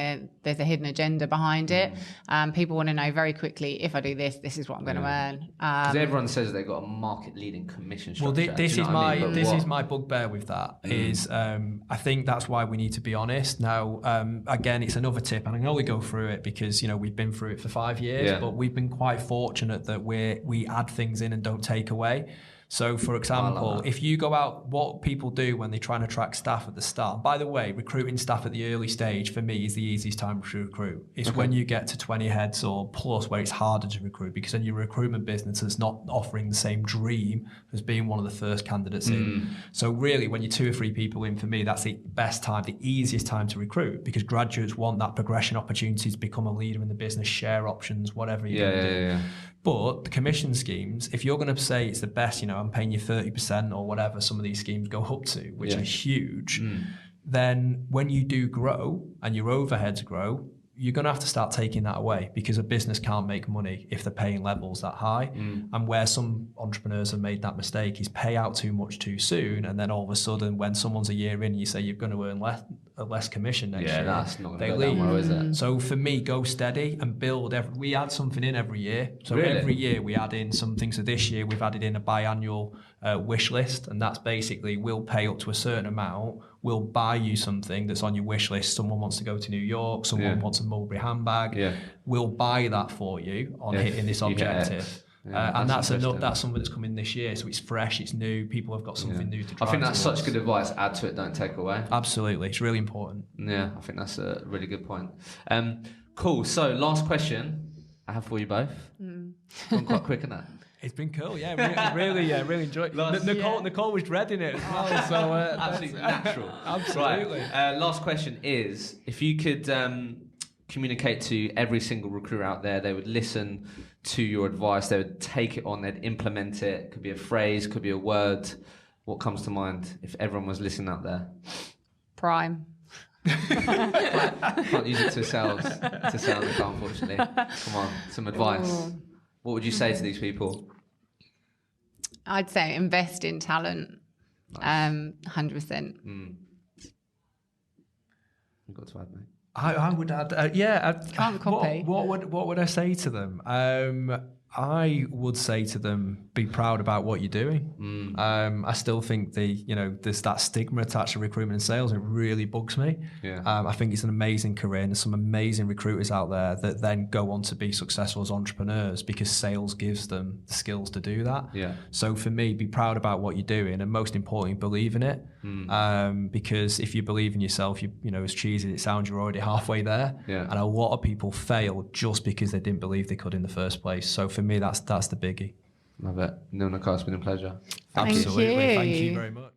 there's a hidden agenda behind it. People want to know very quickly, if I do this, this is what I'm going to earn. Because everyone says they've got a market-leading commission structure. Well, this is my bugbear with that. Is I think that's why we need to be honest. Now, again, it's another tip, and I can only go through it because we've been through it for 5 years, but we've been quite fortunate that we add things in and don't take away. So, for example, if you go out, what people do when they try and attract staff at the start, by the way, recruiting staff at the early stage, for me, is the easiest time to recruit. It's when you get to 20 heads or plus where it's harder to recruit, because then your recruitment business is not offering the same dream as being one of the first candidates in. So really, when you're 2 or 3 people in, for me, that's the best time, the easiest time to recruit, because graduates want that progression opportunity to become a leader in the business, share options, whatever you're going to do. Yeah. But the commission schemes, if you're going to say it's the best, I'm paying you 30% or whatever some of these schemes go up to, which are huge, then when you do grow and your overheads grow, you're going to have to start taking that away, because a business can't make money if they're paying levels that high. And where some entrepreneurs have made that mistake is pay out too much too soon, and then all of a sudden when someone's a year in, you say you're going to earn less commission next year. That's not going to go down well, is it? So for me, go steady and build. We add something in every year. So every year we add in something. So this year we've added in a biannual wish list, and that's basically we'll pay up to a certain amount. We'll buy you something that's on your wish list. Someone wants to go to New York. Someone wants a Mulberry handbag. We'll buy that for you on hitting this objective. And that's something that's coming this year. So it's fresh, it's new. People have got something new to try. I think that's such good advice. Add to it, don't take away. Absolutely. It's really important. Yeah, I think that's a really good point. Cool. So last question I have for you both. Gone quite quick in that. It's been cool, really enjoyed it. Nicole was dreading it as well, so absolutely natural. Absolutely. Right. Last question is, if you could communicate to every single recruiter out there, they would listen to your advice, they would take it on, they'd implement it. It could be a phrase, could be a word. What comes to mind if everyone was listening out there? Prime. Can't use it to sell, unfortunately. Come on, some advice. Ooh. What would you say to these people? I'd say invest in talent. Nice. 100%. You've got to add, mate. I would add. Can't copy. What would I say to them? I would say to them, be proud about what you're doing. I still think there's that stigma attached to recruitment and sales. It really bugs me. I think it's an amazing career, and there's some amazing recruiters out there that then go on to be successful as entrepreneurs because sales gives them the skills to do that. So for me, be proud about what you're doing, and most importantly, believe in it. Because if you believe in yourself, as cheesy as it sounds, you're already halfway there. And a lot of people fail just because they didn't believe they could in the first place. So for me, that's the biggie. Love it. Nicole, it's been a pleasure. Absolutely. Thank you very much.